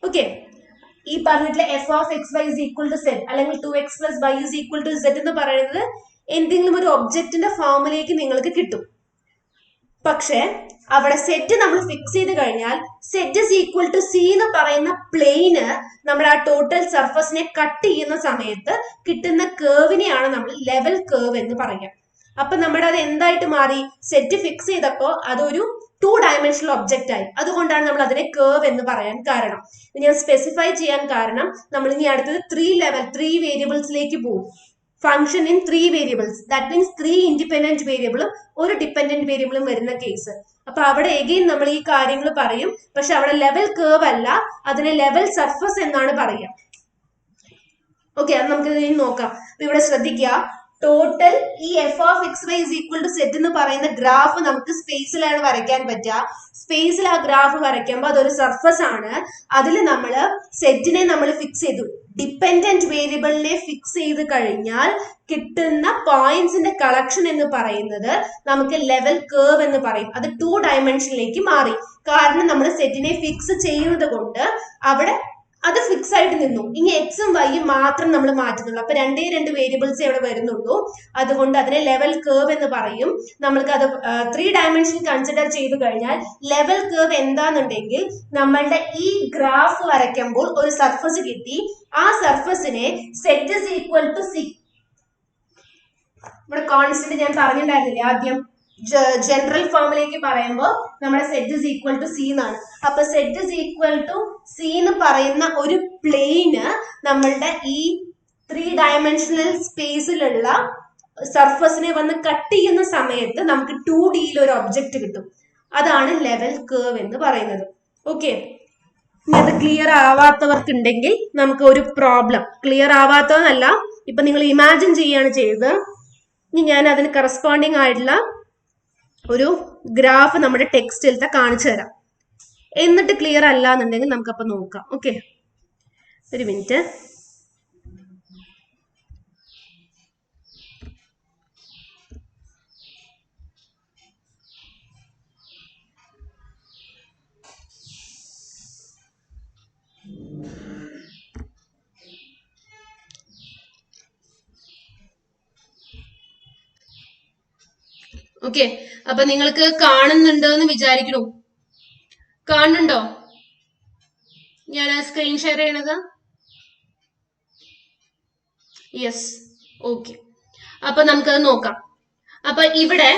ഓക്കെ, ഈ പറഞ്ഞിട്ടുള്ള F of X Y is equal to Z അല്ലെങ്കിൽ 2x + y is equal to Z എന്ന് പറയുന്നത് എന്തെങ്കിലും ഒരു ഒബ്ജക്റ്റിന്റെ ഫോമിലേക്ക് നിങ്ങൾക്ക് കിട്ടും. പക്ഷെ അവിടെ സെറ്റ് നമ്മൾ ഫിക്സ് ചെയ്ത് കഴിഞ്ഞാൽ Z is equal to C എന്ന് പറയുന്ന പ്ലെയിന് നമ്മുടെ ആ ടോട്ടൽ സർഫസിനെ കട്ട് ചെയ്യുന്ന സമയത്ത് കിട്ടുന്ന കേർവിനെയാണ് നമ്മൾ ലെവൽ കേർവ് എന്ന് പറയുക. അപ്പൊ നമ്മുടെ അത് എന്തായിട്ട് മാറി? സെറ്റ് ഫിക്സ് ചെയ്തപ്പോ അതൊരു 2 ഡയമെൻഷണൽ ഒബ്ജക്റ്റ് ആയി. അതുകൊണ്ടാണ് നമ്മൾ അതിനെ കേർവ് എന്ന് പറയാൻ കാരണം. ഞാൻ സ്പെസിഫൈ ചെയ്യാൻ കാരണം നമ്മൾ ഇനി അടുത്തത് 3 വേരിയബിൾസിലേക്ക് പോകും. Function in 3 variables, that means 3 independent വേരിയബിളും 1 ഡിപെൻഡന്റ് വേരിയബിളും വരുന്ന കേസ്. അപ്പൊ അവിടെ എഗെയിൻ നമ്മൾ ഈ കാര്യങ്ങൾ പറയും. പക്ഷെ അവിടെ ലെവൽ കേർവ് അല്ല, അതിനെ ലെവൽ സർഫസ് എന്നാണ് പറയുക. ഓക്കെ, അത് നമുക്ക് നോക്കാം. ഇവിടെ ശ്രദ്ധിക്കുക, ടോട്ടൽ ഈ F of X Y is equal to Z എന്ന് പറയുന്ന ഗ്രാഫ് നമുക്ക് സ്പേസിലാണ് വരയ്ക്കാൻ പറ്റുക. സ്പേസിൽ ആ ഗ്രാഫ് വരയ്ക്കുമ്പോൾ അതൊരു സർഫസ് ആണ്. അതിൽ നമ്മൾ സെറ്റിനെ നമ്മൾ ഫിക്സ് ചെയ്തു. ഡിപെൻഡന്റ് വേരിയബിളിനെ ഫിക്സ് ചെയ്ത് കഴിഞ്ഞാൽ കിട്ടുന്ന പോയിന്റ്സിന്റെ കളക്ഷൻ എന്ന് പറയുന്നത് നമുക്ക് ലെവൽ കേർവ് എന്ന് പറയും. അത് 2 ഡയമെൻഷനിലേക്ക് മാറി. കാരണം നമ്മൾ സെറ്റിനെ ഫിക്സ് ചെയ്യുന്നത് കൊണ്ട് അവിടെ അത് ഫിക്സ് ആയിട്ട് നിന്നു. ഇനി എക്സും വൈയും മാത്രം നമ്മൾ മാറ്റുന്നുള്ളൂ. അപ്പൊ 2 വേരിയബിൾസ് ഇവിടെ വരുന്നുള്ളൂ. അതുകൊണ്ട് അതിനെ ലെവൽ കേർവ് എന്ന് പറയും. നമ്മൾക്ക് അത് 3 ഡയമെൻഷൻ കൺസിഡർ ചെയ്ത് കഴിഞ്ഞാൽ ലെവൽ കേർവ് എന്താണെന്നുണ്ടെങ്കിൽ നമ്മളുടെ ഈ ഗ്രാഫ് വരയ്ക്കുമ്പോൾ ഒരു സർഫസ് കിട്ടി. ആ സർഫസിനെ z is equal to C. ഇവിടെ കോൺസ്റ്റന്റ് ഞാൻ പറഞ്ഞിട്ടുണ്ടായിരുന്നില്ലേ ആദ്യം, ജനറൽ ഫോമിലേക്ക് പറയുമ്പോൾ നമ്മുടെ z is equal to C എന്നാണ്. അപ്പൊ set is equal to C എന്ന് പറയുന്ന ഒരു പ്ലെയിന് നമ്മളുടെ ഈ 3 ഡയമെൻഷണൽ സ്പേസിലുള്ള സർഫസിനെ വന്ന് കട്ട് ചെയ്യുന്ന സമയത്ത് നമുക്ക് 2Dയിൽ ഒരു ഒബ്ജക്റ്റ് കിട്ടും. അതാണ് ലെവൽ കേർവ് എന്ന് പറയുന്നത്. ഓക്കെ, ഇത് ക്ലിയർ ആവാത്തവർക്കുണ്ടെങ്കിൽ നമുക്ക് ഒരു പ്രോബ്ലം, ക്ലിയർ ആവാത്തതെന്നല്ല, ഇപ്പൊ നിങ്ങൾ ഇമാജിൻ ചെയ്യാണ് ചെയ്തത്. ഇനി ഞാൻ അതിന് കറസ്പോണ്ടിങ് ആയിട്ടുള്ള ഒരു ഗ്രാഫ് നമ്മുടെ ടെക്സ്റ്റിലത്തെ കാണിച്ചു തരാം. എന്നിട്ട് ക്ലിയർ അല്ല എന്നുണ്ടെങ്കിൽ നമുക്കപ്പൊ നോക്കാം. ഓക്കെ, ഒരു മിനിറ്റ്. ഓക്കെ, അപ്പൊ നിങ്ങൾക്ക് കാണുന്നുണ്ടോ എന്ന് വിചാരിക്കണു. കാണുന്നുണ്ടോ ഞാൻ സ്ക്രീൻ ഷെയർ ചെയ്യണത്? Yes, okay. അപ്പൊ നമുക്കത് നോക്കാം. അപ്പൊ ഇവിടെ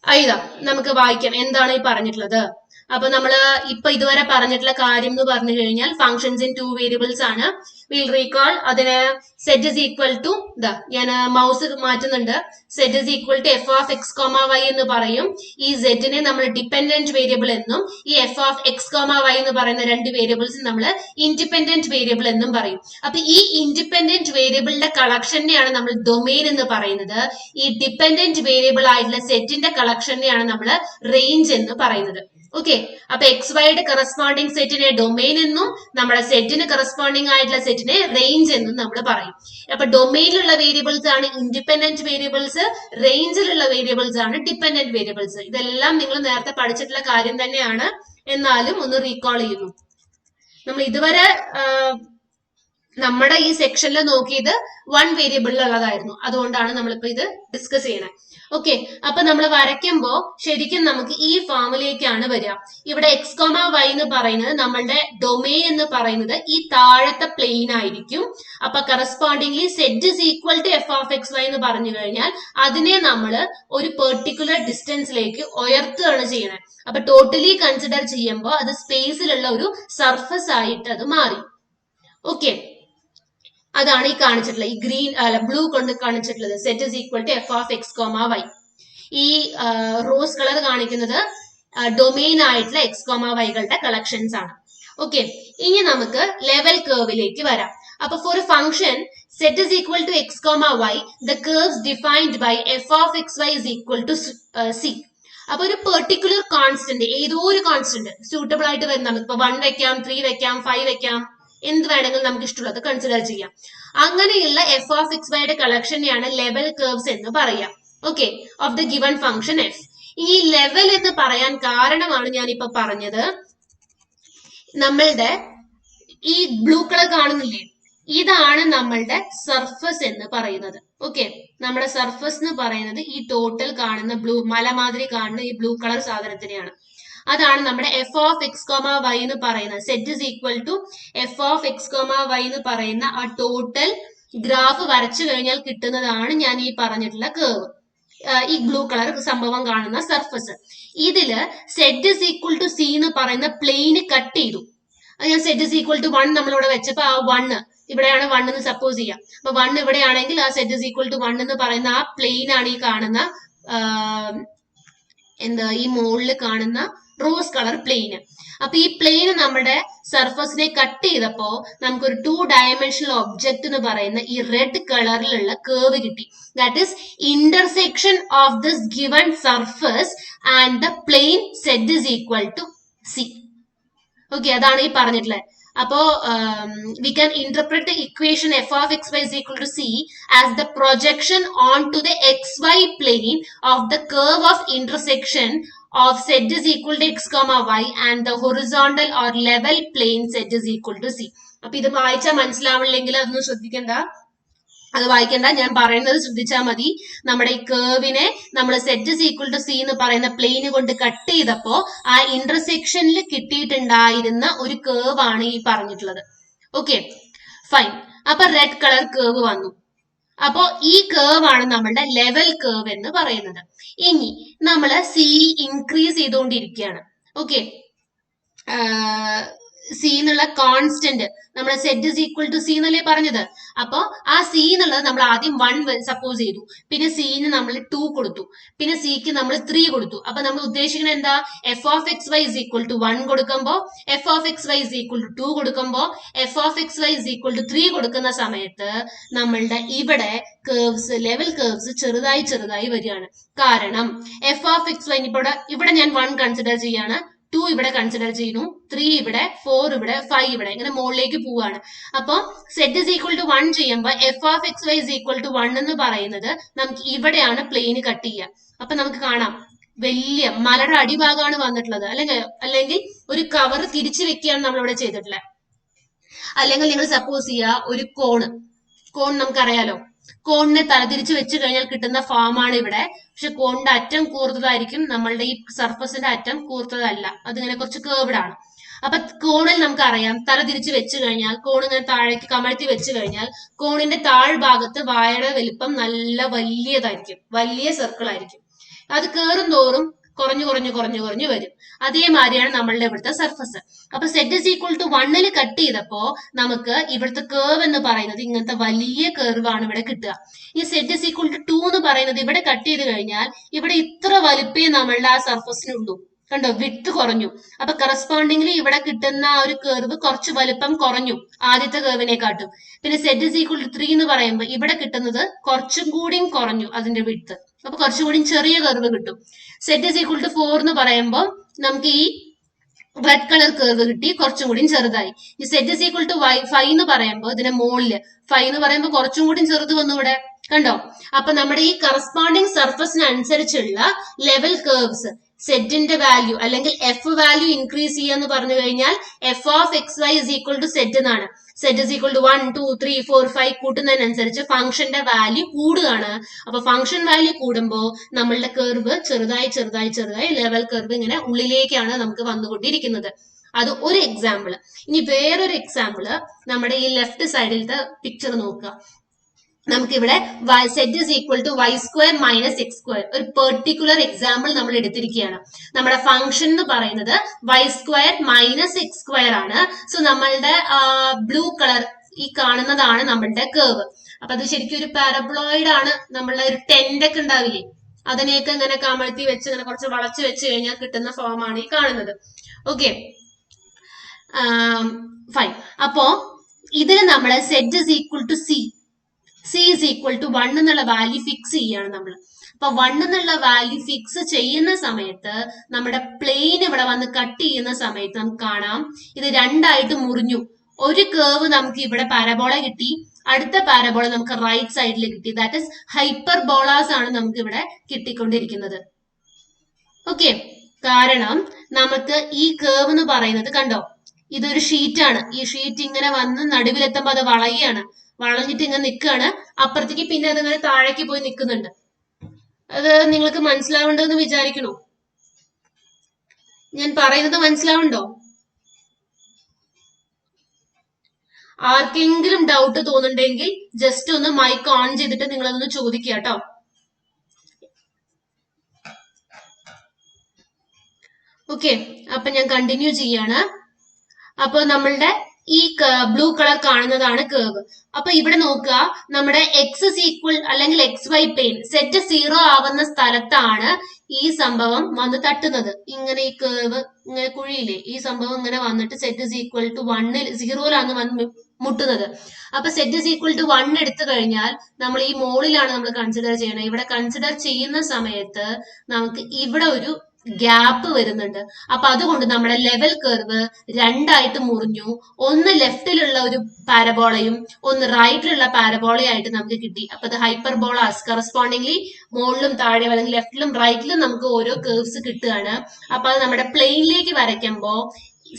ഇതാ നമുക്ക് വായിക്കാം എന്താണ് ഈ പറഞ്ഞിട്ടുള്ളത്. അപ്പൊ നമ്മള് ഇപ്പൊ ഇതുവരെ പറഞ്ഞിട്ടുള്ള കാര്യം എന്ന് പറഞ്ഞു കഴിഞ്ഞാൽ ഫങ്ഷൻസ് ഇൻ 2 വേരിയബിൾസ് ആണ്. വിൽ റീകോൾ അതിന് സെറ്റ് ഇസ് ഈക്വൽ ടു ഞാൻ മൗസ് മാറ്റുന്നുണ്ട്. Z is equal to F of X comma Y എന്ന് പറയും. ഈ സെറ്റിനെ നമ്മൾ ഡിപെൻഡന്റ് വേരിയബിൾ എന്നും ഈ F of X comma Y എന്ന് പറയുന്ന 2 വേരിയബിൾസ് നമ്മൾ ഇൻഡിപെൻഡന്റ് വേരിയബിൾ എന്നും പറയും. അപ്പൊ ഈ ഇൻഡിപെൻഡന്റ് വേരിയബിളിന്റെ കളക്ഷനെയാണ് നമ്മൾ ഡൊമെയിൻ എന്ന് പറയുന്നത്. ഈ ഡിപെൻഡന്റ് വേരിയബിൾ ആയിട്ടുള്ള സെറ്റിന്റെ കളക്ഷനെയാണ് നമ്മൾ റേഞ്ച് എന്ന് പറയുന്നത്. ഓക്കെ, അപ്പൊ എക്സ് വൈയുടെ കറസ്പോണ്ടിങ് സെറ്റിനെ ഡൊമെയിൻ എന്നും നമ്മുടെ സെറ്റിന് കറസ്പോണ്ടിങ് ആയിട്ടുള്ള സെറ്റിനെ റേഞ്ച് എന്നും നമ്മൾ പറയും. അപ്പൊ ഡൊമെയിനിലുള്ള വേരിയബിൾസ് ആണ് ഇൻഡിപെൻഡന്റ് വേരിയബിൾസ്, റേഞ്ചിലുള്ള വേരിയബിൾസ് ആണ് ഡിപെൻഡന്റ് വേരിയബിൾസ്. ഇതെല്ലാം നിങ്ങൾ നേരത്തെ പഠിച്ചിട്ടുള്ള കാര്യം തന്നെയാണ്, എന്നാലും ഒന്ന് റീകോൾ ചെയ്യുന്നു. നമ്മൾ ഇതുവരെ നമ്മുടെ ഈ സെക്ഷനിൽ നോക്കിയത് 1 വേരിയബിളിലുള്ളതായിരുന്നു, അതുകൊണ്ടാണ് നമ്മളിപ്പോ ഇത് ഡിസ്കസ് ചെയ്യണേ. ഓക്കെ, അപ്പൊ നമ്മൾ വരയ്ക്കുമ്പോ ശരിക്കും നമുക്ക് ഈ ഫോമിലേക്കാണ് വരിക. ഇവിടെ എക്സ് കോമ വൈ എന്ന് പറയുന്നത് നമ്മളുടെ ഡൊമെയിൻ എന്ന് പറയുന്നത് ഈ താഴത്തെ പ്ലെയിൻ ആയിരിക്കും. അപ്പൊ correspondingly Z is equal to F of X Y എന്ന് പറഞ്ഞു കഴിഞ്ഞാൽ അതിനെ നമ്മൾ ഒരു പെർട്ടിക്കുലർ ഡിസ്റ്റൻസിലേക്ക് ഉയർത്തുകയാണ് ചെയ്യണത്. അപ്പൊ ടോട്ടലി കൺസിഡർ ചെയ്യുമ്പോൾ അത് സ്പേസിലുള്ള ഒരു സർഫസ് ആയിട്ട് അത് മാറി. ഓക്കെ, അതാണ് ഈ കാണിച്ചിട്ടുള്ളത്, ഈ ഗ്രീൻ അല്ല ബ്ലൂ കൊണ്ട് കാണിച്ചിട്ടുള്ളത്. Z is equal to F of X comma Y. ഈ റോസ് കളർ കാണിക്കുന്നത് ഡൊമെയിൻ ആയിട്ടുള്ള എക്സ് കോമ വൈകളുടെ കളക്ഷൻസ് ആണ്. ഓക്കെ, ഇനി നമുക്ക് ലെവൽ കേർവിലേക്ക് വരാം. അപ്പൊ for a function z is equal to X comma Y, the curves defined by F of X Y is equal to C. അപ്പൊ ഒരു പെർട്ടിക്കുലർ കോൺസ്റ്റന്റ്, ഏതോ ഒരു കോൺസ്റ്റന്റ് സൂട്ടബിൾ ആയിട്ട് വരും. നമുക്കിപ്പോ 1 വെക്കാം, 3 വെക്കാം, 5 വെക്കാം, എന്ത് വേണമെങ്കിലും നമുക്ക് ഇഷ്ടമുള്ളത് കൺസിഡർ ചെയ്യാം. അങ്ങനെയുള്ള എഫ് ഓഫ് എക്സ് വൈയുടെ കളക്ഷനെയാണ് ലെവൽ കേർവ്സ് എന്ന് പറയാം. Okay, of the given function F. ഈ ലെവൽ എന്ന് പറയാൻ കാരണമാണ് ഞാനിപ്പോ പറഞ്ഞത്. നമ്മളുടെ ഈ ബ്ലൂ കളർ കാണുന്നില്ലേ, ഇതാണ് നമ്മളുടെ സർഫസ് എന്ന് പറയുന്നത്. ഓക്കെ, നമ്മുടെ സർഫസ് എന്ന് പറയുന്നത് ഈ ടോട്ടൽ കാണുന്ന ബ്ലൂ മല മാതിരി കാണുന്ന ഈ ബ്ലൂ കളർ സാധനത്തിനെയാണ്. അതാണ് നമ്മുടെ F of X comma Y എന്ന് പറയുന്നത്. Z is equal to F of X comma Y എന്ന് പറയുന്ന ആ ടോട്ടൽ ഗ്രാഫ് വരച്ചു കഴിഞ്ഞാൽ കിട്ടുന്നതാണ് ഞാൻ ഈ പറഞ്ഞിട്ടുള്ള കേർവ്. ഈ ബ്ലൂ കളർ സംഭവം കാണുന്ന സർഫസ്. ഇതില് Z is equal to C എന്ന് പറയുന്ന പ്ലെയിന് കട്ട് ചെയ്തു. ഞാൻ സെറ്റ് ഇസ് ഈക്വൽ ടു 1 നമ്മളിവിടെ വെച്ചപ്പോ ആ 1 ഇവിടെയാണ് 1 എന്ന് സപ്പോസ് ചെയ്യാം. അപ്പൊ 1 ഇവിടെയാണെങ്കിൽ ആ സെറ്റ് ഇസ് ഈക്വൽ ടു 1 എന്ന് പറയുന്ന ആ പ്ലെയിൻ ആണ് ഈ കാണുന്ന ഈ മുകളിൽ കാണുന്ന റോസ് കളർ പ്ലെയിന്. അപ്പൊ ഈ പ്ലെയിന് നമ്മുടെ സർഫസിനെ കട്ട് ചെയ്തപ്പോ നമുക്കൊരു 2 ഡയമെൻഷണൽ ഒബ്ജക്ട് എന്ന് പറയുന്ന ഈ റെഡ് കളറിലുള്ള കേർവ് കിട്ടി. That is intersection of this given surface and the plane Z is equal to C. Okay, അതാണ് ഈ പറഞ്ഞിട്ടുള്ളത്. അപ്പോ we can interpret the equation f of xy is equal to c as the projection onto the xy plane of the curve of intersection of z is equal to x comma y and the horizontal or level plane z is equal to c. അപ്പൊ ഇത് വായിച്ചാൽ മനസ്സിലാവില്ലെങ്കിൽ അതൊന്നും ശ്രദ്ധിക്കണ്ട, അത് വായിക്കണ്ട, ഞാൻ പറയുന്നത് ശ്രദ്ധിച്ചാൽ മതി. നമ്മുടെ ഈ കേർവിനെ നമ്മൾ Z is equal to C എന്ന് പറയുന്ന പ്ലെയിന് കൊണ്ട് കട്ട് ചെയ്തപ്പോ ആ ഇന്റർസെക്ഷനിൽ കിട്ടിയിട്ടുണ്ടായിരുന്ന ഒരു കേർവ് ആണ് ഈ പറഞ്ഞിട്ടുള്ളത്. Okay, fine. അപ്പൊ റെഡ് കളർ കേർവ് വന്നു. അപ്പോ ഈ കേർവ് ആണ് നമ്മളുടെ ലെവൽ കേർവ് എന്ന് പറയുന്നത്. ഇനി നമ്മള് സി ഇൻക്രീസ് ചെയ്തുകൊണ്ടിരിക്കുകയാണ്. ഓക്കെ, സി എന്നുള്ള കോൺസ്റ്റന്റ് നമ്മൾ Z is equal to C എന്നല്ലേ പറഞ്ഞത്. അപ്പൊ ആ സി എന്നുള്ളത് നമ്മൾ ആദ്യം 1 സപ്പോസ് ചെയ്തു, പിന്നെ സിന് നമ്മൾ 2 കൊടുത്തു, പിന്നെ സിക്ക് നമ്മൾ 3 കൊടുത്തു. അപ്പൊ നമ്മൾ ഉദ്ദേശിക്കുന്നത് എന്താ, F of X Y is equal to 1 കൊടുക്കുമ്പോ, F of X Y is equal to 2 കൊടുക്കുമ്പോ, F of X Y is equal to 3 കൊടുക്കുന്ന സമയത്ത് നമ്മളുടെ ഇവിടെ കേർവ്സ്, ലെവൽ കേർവ്സ് ചെറുതായി ചെറുതായി വരികയാണ്. കാരണം എഫ് ഓഫ് എക്സ് വൈ ഇവിടെ ഞാൻ 1 കൺസിഡർ ചെയ്യാണ്, 2 ഇവിടെ കൺസിഡർ ചെയ്യുന്നു, 3 ഇവിടെ, 4 ഇവിടെ, 5 ഇവിടെ, ഇങ്ങനെ മുകളിലേക്ക് പോവാണ്. അപ്പൊ സെറ്റ് ഇസ് ഈക്വൽ ടു 1 ചെയ്യുമ്പോൾ F of X Y is equal to 1 എന്ന് പറയുന്നത് നമുക്ക് ഇവിടെയാണ് പ്ലെയിന് കട്ട് ചെയ്യുക. അപ്പൊ നമുക്ക് കാണാം വലിയ മലയുടെ അടിഭാഗമാണ് വന്നിട്ടുള്ളത്. അല്ലെങ്കിൽ ഒരു കവർ തിരിച്ചു വെക്കുകയാണ് നമ്മളിവിടെ ചെയ്തിട്ടുള്ളത്. അല്ലെങ്കിൽ നിങ്ങൾ സപ്പോസ് ചെയ്യുക ഒരു കോൺ നമുക്കറിയാലോ, കോണിനെ തലതിരിച്ച് വെച്ച് കഴിഞ്ഞാൽ കിട്ടുന്ന ഫോമാണ് ഇവിടെ. പക്ഷെ കോണിന്റെ അറ്റം കൂർത്തതായിരിക്കും, നമ്മളുടെ ഈ സർഫസിന്റെ അറ്റം കൂർത്തതല്ല, അതിങ്ങനെ കുറച്ച് കേർവ്ഡ് ആണ്. അപ്പൊ കോണിൽ നമുക്കറിയാം തല തിരിച്ച് വെച്ച് കഴിഞ്ഞാൽ, കോൺ ഇങ്ങനെ താഴേക്ക് കമഴ്ത്തി വെച്ച് കഴിഞ്ഞാൽ കോണിന്റെ താഴ്ഭാഗത്ത് വായയുടെ വലിപ്പം നല്ല വലിയതായിരിക്കും, വലിയ സർക്കിൾ ആയിരിക്കും. അത് കയറും തോറും കുറഞ്ഞു കുറഞ്ഞു കുറഞ്ഞു കുറഞ്ഞു വരും. അതേമാതിരിയാണ് നമ്മളുടെ ഇവിടുത്തെ സർഫസ്. അപ്പൊ set is equal to 1 cut ചെയ്തപ്പോ നമുക്ക് ഇവിടുത്തെ കേർവ് എന്ന് പറയുന്നത് ഇങ്ങനത്തെ വലിയ കേർവ് ആണ് ഇവിടെ കിട്ടുക. ഈ സെറ്റ് ഇസ് ഈക്വൽ ടു 2 എന്ന് പറയുന്നത് ഇവിടെ കട്ട് ചെയ്ത് കഴിഞ്ഞാൽ ഇവിടെ ഇത്ര വലിപ്പേ നമ്മളുടെ ആ സർഫസിനുള്ളൂ. കണ്ടോ, വിഡ്ത്ത് കുറഞ്ഞു. അപ്പൊ കറസ്പോണ്ടിംഗ്ലി ഇവിടെ കിട്ടുന്ന ആ ഒരു കേർവ് കുറച്ച് വലുപ്പം കുറഞ്ഞു ആദ്യത്തെ കേർവിനെ കാട്ടും. പിന്നെ സെറ്റ് ഇസ് ഈക്വൽ ടു 3 എന്ന് പറയുമ്പോൾ ഇവിടെ കിട്ടുന്നത് കുറച്ചും കൂടിയും കുറഞ്ഞു അതിന്റെ വിഡ്ത്ത്. അപ്പൊ കുറച്ചും കൂടി ചെറിയ കർവ് കിട്ടും. സെറ്റ് ഇസ് ഈക്വൽ ടു 4 എന്ന് പറയുമ്പോൾ നമുക്ക് ഈ റെഡ് കളർ കേർവ് കിട്ടി, കുറച്ചും കൂടി ചെറുതായി. ഈ സെറ്റ് ഇസ് ഈക്വൽ ടു 5 എന്ന് പറയുമ്പോൾ ഇതിന്റെ മുകളില് 5 എന്ന് പറയുമ്പോൾ കുറച്ചും കൂടി ചെറുത് വന്നു ഇവിടെ. കണ്ടോ, അപ്പൊ നമ്മുടെ ഈ കറസ്പോണ്ടിങ് സർഫസിനനുസരിച്ചുള്ള ലെവൽ കേർവ്സ് സെറ്റിന്റെ വാല്യൂ അല്ലെങ്കിൽ എഫ് വാല്യൂ ഇൻക്രീസ് ചെയ്യാന്ന് പറഞ്ഞു കഴിഞ്ഞാൽ F of X Y is equal to Z എന്നാണ്. സെറ്റ് ഇസ് ഈക്വൽ ടു 1, 2, 3, 4, 5 കൂട്ടുന്നതിനനുസരിച്ച് ഫംഗ്ഷന്റെ വാല്യൂ കൂടുകയാണ്. അപ്പൊ ഫംഗ്ഷൻ വാല്യൂ കൂടുമ്പോൾ നമ്മളുടെ കർവ് ചെറുതായി ചെറുതായി ചെറുതായി ലെവൽ കർവ് ഇങ്ങനെ ഉള്ളിലേക്കാണ് നമുക്ക് വന്നുകൊണ്ടിരിക്കുന്നത്. അത് ഒരു എക്സാമ്പിള്. ഇനി വേറൊരു എക്സാമ്പിള് നമ്മുടെ ഈ ലെഫ്റ്റ് സൈഡിലത്തെ പിക്ചർ നോക്കുക. നമുക്കിവിടെ Z is equal to Y square minus X square ഒരു പെർട്ടിക്കുലർ എക്സാമ്പിൾ നമ്മൾ എടുത്തിരിക്കുകയാണ്. നമ്മുടെ ഫംഗ്ഷൻ എന്ന് പറയുന്നത് Y square minus X square ആണ്. സോ നമ്മളുടെ ബ്ലൂ കളർ ഈ കാണുന്നതാണ് നമ്മളുടെ കേർവ്. അപ്പൊ അത് ശരിക്കും ഒരു പാരബോളോയിഡ് ആണ്. നമ്മളുടെ ഒരു ടെന്റ് ഒക്കെ ഉണ്ടാവില്ലേ, അതിനെയൊക്കെ ഇങ്ങനെ കമഴ്ത്തി വെച്ച് ഇങ്ങനെ കുറച്ച് വളച്ചു വെച്ച് കഴിഞ്ഞാൽ കിട്ടുന്ന ഫോമാണ് ഈ കാണുന്നത്. Okay, fine. അപ്പോ ഇതിൽ നമ്മൾ Z is equal to C is equal to 1 എന്നുള്ള വാല്യൂ ഫിക്സ് ചെയ്യാണ് നമ്മൾ. അപ്പൊ 1 എന്നുള്ള വാല്യൂ ഫിക്സ് ചെയ്യുന്ന സമയത്ത് നമ്മുടെ പ്ലെയിൻ ഇവിടെ വന്ന് കട്ട് ചെയ്യുന്ന സമയത്ത് നമുക്ക് കാണാം ഇത് രണ്ടായിട്ട് മുറിഞ്ഞു. ഒരു കേർവ് നമുക്ക് ഇവിടെ പാരബോള കിട്ടി, അടുത്ത പാരബോള നമുക്ക് റൈറ്റ് സൈഡിൽ കിട്ടി. ദാറ്റ് ഇസ് ഹൈപ്പർബോളാസ് ആണ് നമുക്ക് ഇവിടെ കിട്ടിക്കൊണ്ടിരിക്കുന്നത്. ഓക്കെ, കാരണം നമുക്ക് ഈ കേർവ് എന്ന് പറയുന്നത് കണ്ടോ, ഇതൊരു ഷീറ്റാണ്. ഈ ഷീറ്റ് ഇങ്ങനെ വന്ന് നടുവിലെത്തുമ്പോൾ അത് വളയുകയാണ്, വളഞ്ഞിട്ട് ഇങ്ങനെ നിൽക്കുകയാണ്. അപ്പുറത്തേക്ക് പിന്നെ അതിങ്ങനെ താഴേക്ക് പോയി നിൽക്കുന്നുണ്ട്. അത് നിങ്ങൾക്ക് മനസ്സിലാവുണ്ടെന്ന് വിചാരിക്കണോ? ഞാൻ പറയുന്നത് മനസ്സിലാവുണ്ടോ? ആർക്കെങ്കിലും ഡൗട്ട് തോന്നുന്നുണ്ടെങ്കിൽ ജസ്റ്റ് ഒന്ന് മൈക്ക് ഓൺ ചെയ്തിട്ട് നിങ്ങളതൊന്ന് ചോദിക്കുക കേട്ടോ. ഓക്കെ, അപ്പൊ ഞാൻ കണ്ടിന്യൂ ചെയ്യാണ്. അപ്പൊ നമ്മളുടെ ഈ ബ്ലൂ കളർ കാണുന്നതാണ് കേർവ്. അപ്പൊ ഇവിടെ നോക്കുക, നമ്മുടെ എക്സ് ഇസ് ഈക്വൽ അല്ലെങ്കിൽ എക്സ് വൈ പ്ലെയിൻ സെറ്റ് 0 ആവുന്ന സ്ഥലത്താണ് ഈ സംഭവം വന്ന് തട്ടുന്നത്. ഇങ്ങനെ ഈ കേർവ് ഇങ്ങനെ കുഴിയില്ലേ, ഈ സംഭവം ഇങ്ങനെ വന്നിട്ട് സെറ്റ് ഇസ് ഈക്വൽ ടു 1 0 വന്ന് മുട്ടുന്നത്. അപ്പൊ സെറ്റ് ഇസ് ഈക്വൽ ടു 1 എടുത്തു കഴിഞ്ഞാൽ നമ്മൾ ഈ മോളിലാണ് നമ്മൾ കൺസിഡർ ചെയ്യണത്. ഇവിടെ കൺസിഡർ ചെയ്യുന്ന സമയത്ത് നമുക്ക് ഇവിടെ ഒരു ഗ്യാപ്പ് വരുന്നുണ്ട്. അപ്പൊ അതുകൊണ്ട് നമ്മുടെ ലെവൽ കർവ് രണ്ടായിട്ട് മുറിഞ്ഞു. ഒന്ന് ലെഫ്റ്റിലുള്ള ഒരു പാരബോളയും ഒന്ന് റൈറ്റിലുള്ള പാരബോളയായിട്ട് നമുക്ക് കിട്ടി. അപ്പൊ അത് ഹൈപ്പർബോളാസ് കറസ്പോണ്ടിംഗ്ലി മുകളിലും താഴെ അല്ലെങ്കിൽ ലെഫ്റ്റിലും റൈറ്റിലും നമുക്ക് ഓരോ കേർവ്സ് കിട്ടുകയാണ്. അപ്പൊ അത് നമ്മുടെ പ്ലെയിനിലേക്ക് വരയ്ക്കുമ്പോൾ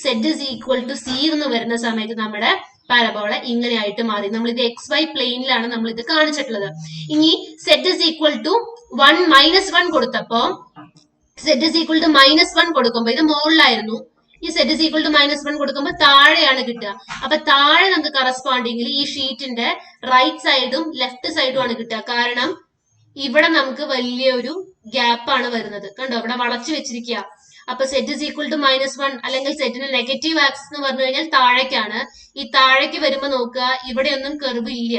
Z is equal to C എന്ന് വരുന്ന സമയത്ത് നമ്മുടെ പാരബോള ഇങ്ങനെയായിട്ട് മാറി. നമ്മൾ ഇത് എക്സ് വൈ പ്ലെയിനിലാണ് നമ്മൾ ഇത് കാണിച്ചിട്ടുള്ളത്. ഇനി സെറ്റ് ഇസ് ഈക്വൽ ടു 1 -1 കൊടുത്തപ്പോ സെറ്റ് ഇസ് ഈക്വൽ ടു -1 കൊടുക്കുമ്പോൾ ഇത് മുകളിലായിരുന്നു. ഈ സെറ്റ് ഇസ് ഈക്വൽ ടു -1 കൊടുക്കുമ്പോൾ താഴെയാണ് കിട്ടുക. അപ്പൊ താഴെ നമുക്ക് കറസ്പോണ്ടിംഗ്ലി ഈ ഷീറ്റിന്റെ റൈറ്റ് സൈഡും ലെഫ്റ്റ് സൈഡും ആണ് കിട്ടുക. കാരണം ഇവിടെ നമുക്ക് വലിയൊരു ഗ്യാപ്പാണ് വരുന്നത്. കണ്ടോ, ഇവിടെ വളച്ചു വെച്ചിരിക്കുക. അപ്പൊ സെറ്റ് ഇസ് ഈക്വൽ ടു -1 അല്ലെങ്കിൽ സെറ്റിന്റെ നെഗറ്റീവ് ആക്സിസ് എന്ന് പറഞ്ഞു കഴിഞ്ഞാൽ താഴേക്കാണ്. ഈ താഴേക്ക് വരുമ്പോ നോക്കുക, ഇവിടെ ഒന്നും കർവ് ഇല്ല.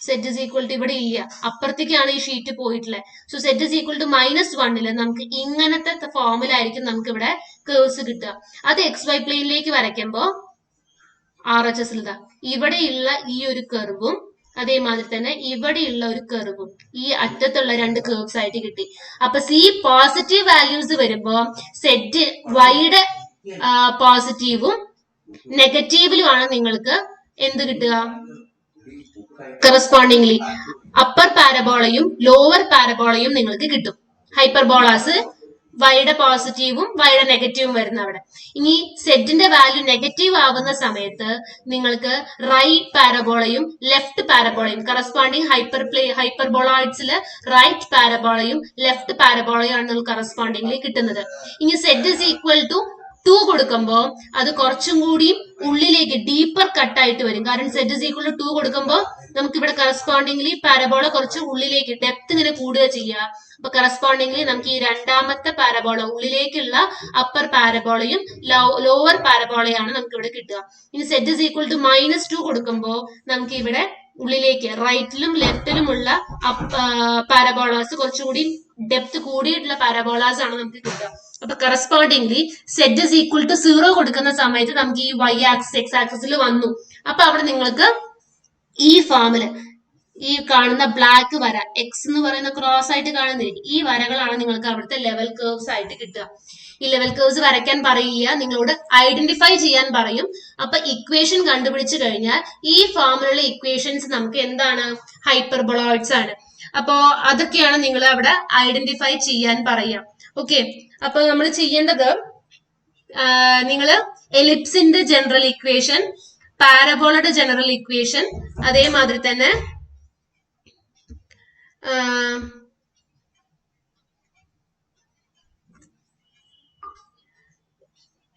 സെറ്റ് ഇസ് ഈക്വൽ ടു ഇവിടെ ഇല്ല, അപ്പുറത്തേക്കാണ് ഈ ഷീറ്റ് പോയിട്ടുള്ളത്. So Z is equal to -1 നമുക്ക് ഇങ്ങനത്തെ ഫോമിലായിരിക്കും നമുക്ക് ഇവിടെ കേർവ്സ് കിട്ടുക. അത് എക്സ് വൈ പ്ലെയിനിലേക്ക് വരയ്ക്കുമ്പോ RHS ഇതാ ഇവിടെയുള്ള ഈ ഒരു കർവും അതേമാതിരി തന്നെ ഇവിടെയുള്ള ഒരു കർവും ഈ അറ്റത്തുള്ള 2 കേർവ്സ് ആയിട്ട് കിട്ടി. അപ്പൊ സി പോസിറ്റീവ് വാല്യൂസ് വരുമ്പോ സെറ്റ് വൈയുടെ പോസിറ്റീവും നെഗറ്റീവിലുമാണ് നിങ്ങൾക്ക് എന്ത് കിട്ടുക, കറസ്പോണ്ടിംഗ്ലി അപ്പർ പാരബോളയും ലോവർ പാരബോളയും നിങ്ങൾക്ക് കിട്ടും. ഹൈപ്പർബോളാസ് വൈയുടെ പോസിറ്റീവും വൈയുടെ നെഗറ്റീവും വരുന്ന അവിടെ. ഇനി സെറ്റിന്റെ വാല്യൂ നെഗറ്റീവ് ആവുന്ന സമയത്ത് നിങ്ങൾക്ക് റൈറ്റ് പാരബോളയും ലെഫ്റ്റ് പാരബോളയും കറസ്പോണ്ടിങ് ഹൈപ്പർബോളോയിഡ്സില് റൈറ്റ് പാരബോളയും ലെഫ്റ്റ് പാരബോളയും ആണ് നിങ്ങൾക്ക് കറസ്പോണ്ടിംഗ്ലി കിട്ടുന്നത്. ഇനി സെറ്റ് ഇസ് ഈക്വൽ ടു 2 കൊടുക്കുമ്പോൾ അത് കുറച്ചും കൂടി ഉള്ളിലേക്ക് ഡീപ്പർ കട്ടായിട്ട് വരും. കാരണം z is equal to 2 കൊടുക്കുമ്പോൾ നമുക്ക് ഇവിടെ കറസ്പോണ്ടിംഗ്ലി പാരബോള കുറച്ച് ഉള്ളിലേക്ക് ഡെപ്ത് ഇങ്ങനെ കൂടുക ചെയ്യുക. അപ്പൊ കറസ്പോണ്ടിംഗ്ലി നമുക്ക് ഈ രണ്ടാമത്തെ പാരബോള ഉള്ളിലേക്കുള്ള അപ്പർ പാരബോളയും ലോവർ പാരബോളയാണ് നമുക്ക് ഇവിടെ കിട്ടുക. ഇനി z is equal to -2 കൊടുക്കുമ്പോൾ നമുക്ക് ഇവിടെ ഉള്ളിലേക്ക് റൈറ്റിലും ലെഫ്റ്റിലുമുള്ള പാരബോളാസ് കുറച്ചുകൂടി ഡെപ്ത് കൂടിയിട്ടുള്ള പാരബോളാസ് ആണ് നമുക്ക് കിട്ടുക. അപ്പൊ correspondingly z is equal to 0 കൊടുക്കുന്ന സമയത്ത് നമുക്ക് ഈ y ആക്സിസ് x ആക്സിസിൽ വന്നു. അപ്പൊ അവിടെ നിങ്ങൾക്ക് ഈ ഫോമില് ഈ കാണുന്ന ബ്ലാക്ക് വര എക്സ് എന്ന് പറയുന്ന ക്രോസ് ആയിട്ട് കാണുന്നില്ല, ഈ വരകളാണ് നിങ്ങൾക്ക് അവിടുത്തെ ലെവൽ കേർവ്സ് ആയിട്ട് കിട്ടുക. ഈ ലെവൽ കേർവ്സ് വരയ്ക്കാൻ പറയുക, നിങ്ങളോട് ഐഡന്റിഫൈ ചെയ്യാൻ പറയും. അപ്പൊ ഇക്വേഷൻ കണ്ടുപിടിച്ചു കഴിഞ്ഞാൽ ഈ ഫോമിലുള്ള ഇക്വേഷൻസ് നമുക്ക് എന്താണ്, ഹൈപ്പർബോളോയിഡ്സ് ആണ്. അപ്പോ അതൊക്കെയാണ് നിങ്ങൾ അവിടെ ഐഡന്റിഫൈ ചെയ്യാൻ പറയുക. ഓക്കെ, അപ്പൊ നമ്മൾ ചെയ്യേണ്ടത് നിങ്ങള് എലിപ്സിന്റെ ജനറൽ ഇക്വേഷൻ, പാരബോളയുടെ ജനറൽ ഇക്വേഷൻ, അതേമാതിരി തന്നെ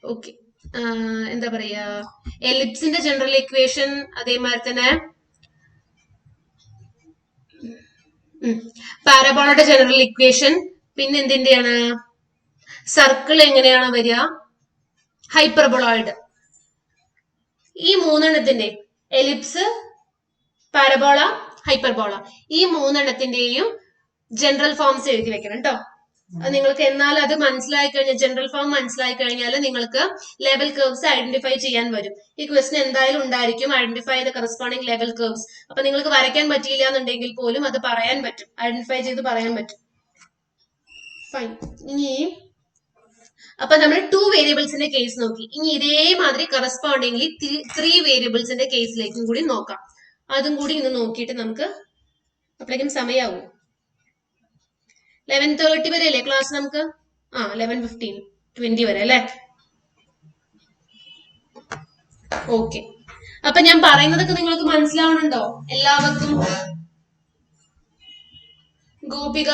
ഓക്കെ എന്താ പറയാ, എലിപ്സിന്റെ ജനറൽ ഇക്വേഷൻ, അതേമാതിരി തന്നെ പാരബോളയുടെ ജനറൽ ഇക്വേഷൻ, പിന്നെ എന്തിന്റെയാണ്, സർക്കിൾ എങ്ങനെയാണ് വരിക, ഹൈപ്പർബോളോയിഡ്, ഈ മൂന്നെണ്ണത്തിന്റെ എലിപ്സ്, പാരബോള, ഹൈപ്പർബോള, ഈ മൂന്നെണ്ണത്തിന്റെയും ജനറൽ ഫോംസ് എഴുതി വെക്കണം കേട്ടോ. നിങ്ങൾക്ക് എന്നാൽ അത് മനസ്സിലായി കഴിഞ്ഞാൽ, ജനറൽ ഫോം മനസ്സിലായി കഴിഞ്ഞാൽ നിങ്ങൾക്ക് ലെവൽ കേർവ്സ് ഐഡന്റിഫൈ ചെയ്യാൻ വരും. ഈ ക്വസ്റ്റൻ എന്തായാലും ഉണ്ടായിരിക്കും, identify the corresponding level curves. അപ്പൊ നിങ്ങൾക്ക് വരയ്ക്കാൻ പറ്റിയില്ല എന്നുണ്ടെങ്കിൽ പോലും അത് പറയാൻ പറ്റും, ഐഡന്റിഫൈ ചെയ്ത് പറയാൻ പറ്റും. ഫൈൻ. ഇനി അപ്പൊ നമ്മൾ 2 വേരിയബിൾസിന്റെ കേസ് നോക്കി. ഇനി ഇതേമാതിരി കറസ്പോണ്ടിംഗ്ലി 3 വേരിയബിൾസിന്റെ കേസിലേക്കും കൂടി നോക്കാം. അതും കൂടി ഇന്ന് നോക്കിയിട്ട് നമുക്ക് അപ്പോഴേക്കും സമയാവും. 11:30 വരെ അല്ലേ ക്ലാസ് നമുക്ക്? 11:15 20 വരെ അല്ലേ? ഓക്കെ, അപ്പൊ ഞാൻ പറയുന്നതൊക്കെ നിങ്ങൾക്ക് മനസ്സിലാവണുണ്ടോ എല്ലാവർക്കും? ഗോപിക,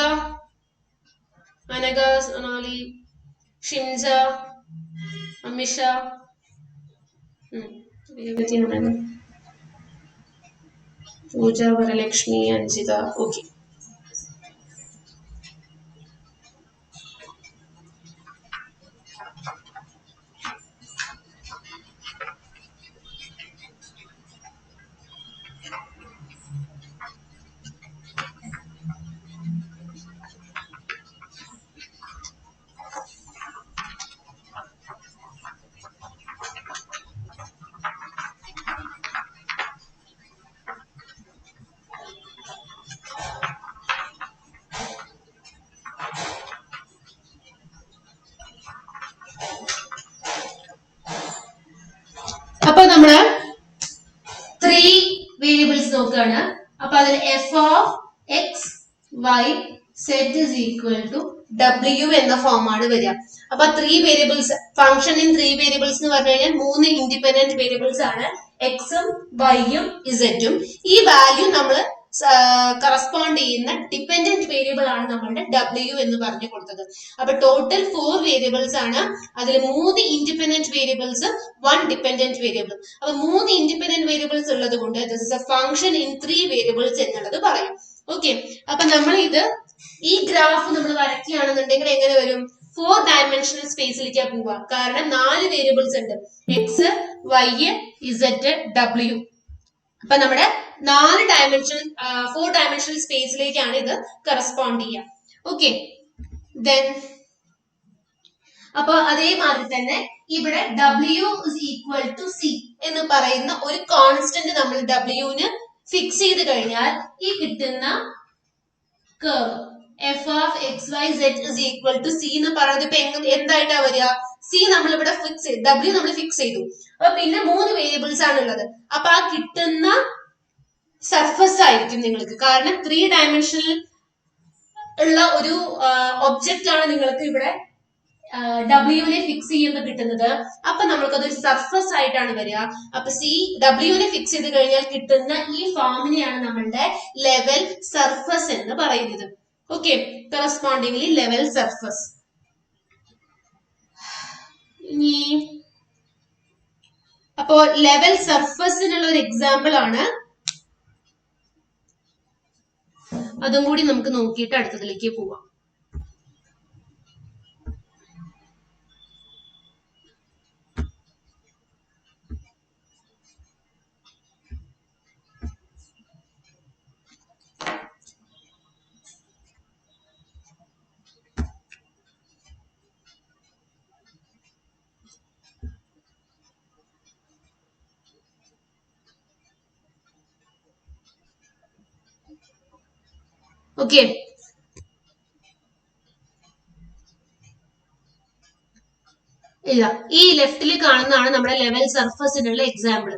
അനഘ, സൊനാലി, ഷിംജ, അമിഷ, പൂജ, വരലക്ഷ്മി, അഞ്ജിത. ഓക്കെ, അപ്പൊ നമ്മള് 3 വേരിയബിൾസ് നോക്കുകയാണ്. അപ്പൊ അതിൽ F of X Y Z is equal to W എന്ന ഫോമാണ് വരിക. അപ്പൊ 3 വേരിയബിൾസ്, ഫംഗ്ഷൻ ഇൻ 3 വേരിയബിൾസ് എന്ന് പറഞ്ഞു കഴിഞ്ഞാൽ 3 ഇൻഡിപെൻഡന്റ് വേരിയബിൾസ് ആണ്, എക്സും വൈയും ഇസറ്റും. ഈ വാല്യൂ നമ്മൾ കറസ്പോണ്ട് ചെയ്യുന്ന ഡിപെൻഡന്റ് വേരിയബിൾ ആണ് നമ്മളുടെ ഡബ്ല്യു എന്ന് പറഞ്ഞു കൊടുത്തത്. അപ്പൊ ടോട്ടൽ 4 വേരിയബിൾസ് ആണ്, അതിൽ 3 ഇൻഡിപെൻഡന്റ് വേരിയബിൾസ്, 1 ഡിപെൻഡന്റ് വേരിയബിൾ. അപ്പൊ 3 ഇൻഡിപെൻഡന്റ് വേരിയബിൾസ് ഉള്ളത് കൊണ്ട് this is a function in 3 variables എന്നുള്ളത് പറയും. ഓക്കെ, അപ്പൊ നമ്മൾ ഇത് ഈ ഗ്രാഫ് നമ്മൾ വരയ്ക്കുകയാണെന്നുണ്ടെങ്കിൽ എങ്ങനെ വരും? 4 ഡയമെൻഷണൽ സ്പേസിലേക്ക് പോവുക. കാരണം 4 വേരിയബിൾസ് ഉണ്ട്, എക്സ്, വൈ, ഇസറ്റ്, ഡബ്ല്യു. അപ്പൊ നമ്മുടെ 4 ഡയമെൻഷണൽ സ്പേസിലേക്കാണ് ഇത് കറസ്പോണ്ട് ചെയ്യുക. ഓക്കെ, ദെൻ അപ്പൊ അതേമാതിരി തന്നെ ഇവിടെ W is equal to C എന്ന് പറയുന്ന ഒരു കോൺസ്റ്റന്റ് നമ്മൾ ഡബ്ല്യുവിന് ഫിക്സ് ചെയ്ത് കഴിഞ്ഞാൽ ഈ കിട്ടുന്ന curve F of X Y Z is equal to C എന്ന് പറയുന്നത് ഇപ്പൊ എന്തായിട്ടാ വരിക? സി നമ്മൾ ഇവിടെ ഫിക്സ് ചെയ്തു, ഡബ്ല്യു നമ്മൾ ഫിക്സ് ചെയ്തു. അപ്പൊ പിന്നെ 3 വേരിയബിൾസ് ആണ് ഉള്ളത്. അപ്പൊ ആ കിട്ടുന്ന സർഫസ് ആയിരിക്കും നിങ്ങൾക്ക്, കാരണം 3 ഡയമെൻഷനിൽ ഉള്ള ഒരു ഒബ്ജക്റ്റ് ആണ് നിങ്ങൾക്ക് ഇവിടെ ഡബ്ല്യുവിനെ ഫിക്സ് ചെയ്യുമ്പോൾ കിട്ടുന്നത്. അപ്പൊ നമ്മൾക്ക് അതൊരു സർഫസ് ആയിട്ടാണ് വരിക. അപ്പൊ ഡബ്ല്യുവിനെ ഫിക്സ് ചെയ്ത് കഴിഞ്ഞാൽ കിട്ടുന്ന ഈ ഫോമിനെയാണ് നമ്മളുടെ ലെവൽ സർഫസ് എന്ന് പറയുന്നത്. Okay, correspondingly level surface. ഇനി അപ്പോ ലെവൽ സർഫസിനുള്ള ഒരു എക്സാമ്പിൾ ആണ്, അതും കൂടി നമുക്ക് നോക്കിയിട്ട് അടുത്തതിലേക്ക് പോവാം. ഓക്കെ, ഇല്ല, ഈ ലെഫ്റ്റിൽ കാണുന്നതാണ് നമ്മുടെ ലെവൽ സർഫസിനുള്ള എക്സാമ്പിൾ.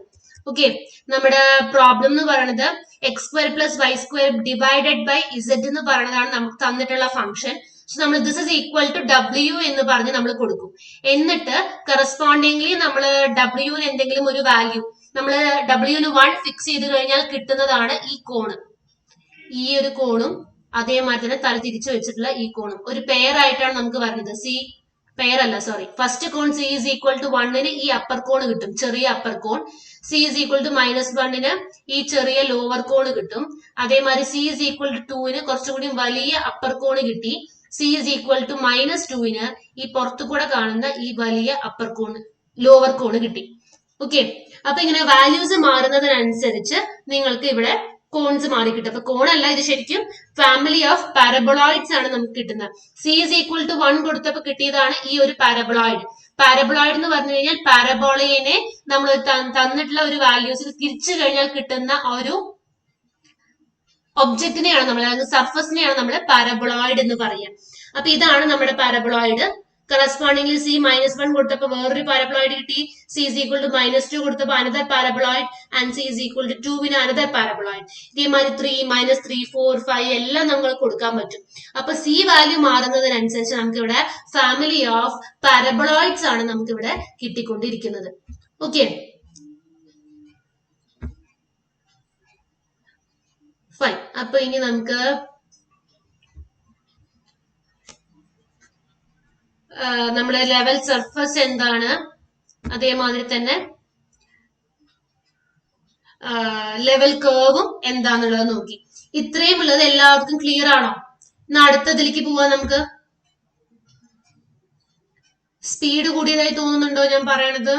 ഓക്കെ, നമ്മുടെ പ്രോബ്ലം എന്ന് പറയുന്നത് X square plus Y square divided by Z എന്ന് പറയുന്നതാണ് നമുക്ക് തന്നിട്ടുള്ള ഫംഗ്ഷൻ. സോ നമ്മൾ this is equal to W എന്ന് പറഞ്ഞ് നമ്മൾ കൊടുക്കും. എന്നിട്ട് കറസ്പോണ്ടിംഗ്ലി നമ്മൾ ഡബ്ല്യുവിന് എന്തെങ്കിലും ഒരു വാല്യൂ, നമ്മൾ ഡബ്ല്യുവിന് 1 ഫിക്സ് ചെയ്ത് കഴിഞ്ഞാൽ കിട്ടുന്നതാണ് ഈ കോണ്. ഈ ഒരു കോണും അതേമാതിരി തന്നെ തല തിരിച്ചു വെച്ചിട്ടുള്ള ഈ കോണും ഒരു പെയർ ആയിട്ടാണ് നമുക്ക് വരുന്നത്. സി പെയർ അല്ല, sorry, first cone C is equal to 1ന് ഈ അപ്പർ കോൺ കിട്ടും, ചെറിയ upper cone. C is equal to -1ന് ഈ ചെറിയ ലോവർ കോൺ കിട്ടും. അതേമാതിരി സി ഈസ് ഈക്വൽ ടു 2ന് കുറച്ചുകൂടി വലിയ അപ്പർ കോൺ കിട്ടി. സി ഈസ് ഈക്വൽ ടു -2ന് ഈ പുറത്തു കൂടെ കാണുന്ന ഈ വലിയ അപ്പർ കോൺ, ലോവർ കോൺ കിട്ടി. ഓക്കെ, അപ്പൊ ഇങ്ങനെ വാല്യൂസ് മാറുന്നതിനനുസരിച്ച് നിങ്ങൾക്ക് ഇവിടെ കോൺസ് മാറി കിട്ടും. അപ്പൊ കോണല്ല, ഇത് ശരിക്കും ഫാമിലി ഓഫ് പാരബോളോയിഡ്സ് ആണ് നമുക്ക് കിട്ടുന്നത്. സി ഈസ് ഈക്വൽ ടു 1 കൊടുത്തപ്പോൾ കിട്ടിയതാണ് ഈ ഒരു പാരബോളോയിഡ്. പാരബോളോയിഡ് എന്ന് പറഞ്ഞു കഴിഞ്ഞാൽ പാരബോളയെ നമ്മൾ തന്നിട്ടുള്ള ഒരു വാല്യൂസ് തിരിച്ചു കഴിഞ്ഞാൽ കിട്ടുന്ന ഒരു ഒബ്ജക്റ്റിനെയാണ് നമ്മൾ, അതായത് സർഫസിനെയാണ് നമ്മൾ പാരബോളോയിഡ് എന്ന് പറയുക. അപ്പൊ ഇതാണ് നമ്മുടെ പാരബോളോയിഡ്. കറസ്പോണ്ടിംഗ്ലി സി -1 കൊടുത്തപ്പോൾ വേറൊരു പാരബോളോയിഡ് കിട്ടി. സി ഈസ് ഈക്വൽ ടു -2 കൊടുത്തപ്പോൾ another paraboloid and C is equal to 2ന് അനദർ പാരബോളോയിഡ്. ഇതേമാതിരി 3, -3, 4, 5 എല്ലാം നമ്മൾ കൊടുക്കാൻ പറ്റും. അപ്പൊ സി വാല്യൂ മാറുന്നതിനനുസരിച്ച് നമുക്ക് ഇവിടെ ഫാമിലി ഓഫ് പാരബോളോയിഡ്സ് ആണ് നമുക്ക് ഇവിടെ കിട്ടിക്കൊണ്ടിരിക്കുന്നത്. Okay, fine. അപ്പൊ ഇനി നമുക്ക് നമ്മുടെ ലെവൽ സർഫസ് എന്താണ്, അതേമാതിരി തന്നെ ലെവൽ കേർവും എന്താന്നുള്ളത് നോക്കി. ഇത്രയും ഉള്ളത് എല്ലാവർക്കും ക്ലിയർ ആണോ? ഇന്ന് അടുത്തതിലേക്ക് പോവാൻ നമുക്ക്. സ്പീഡ് കൂടിയതായി തോന്നുന്നുണ്ടോ ഞാൻ പറയണത്?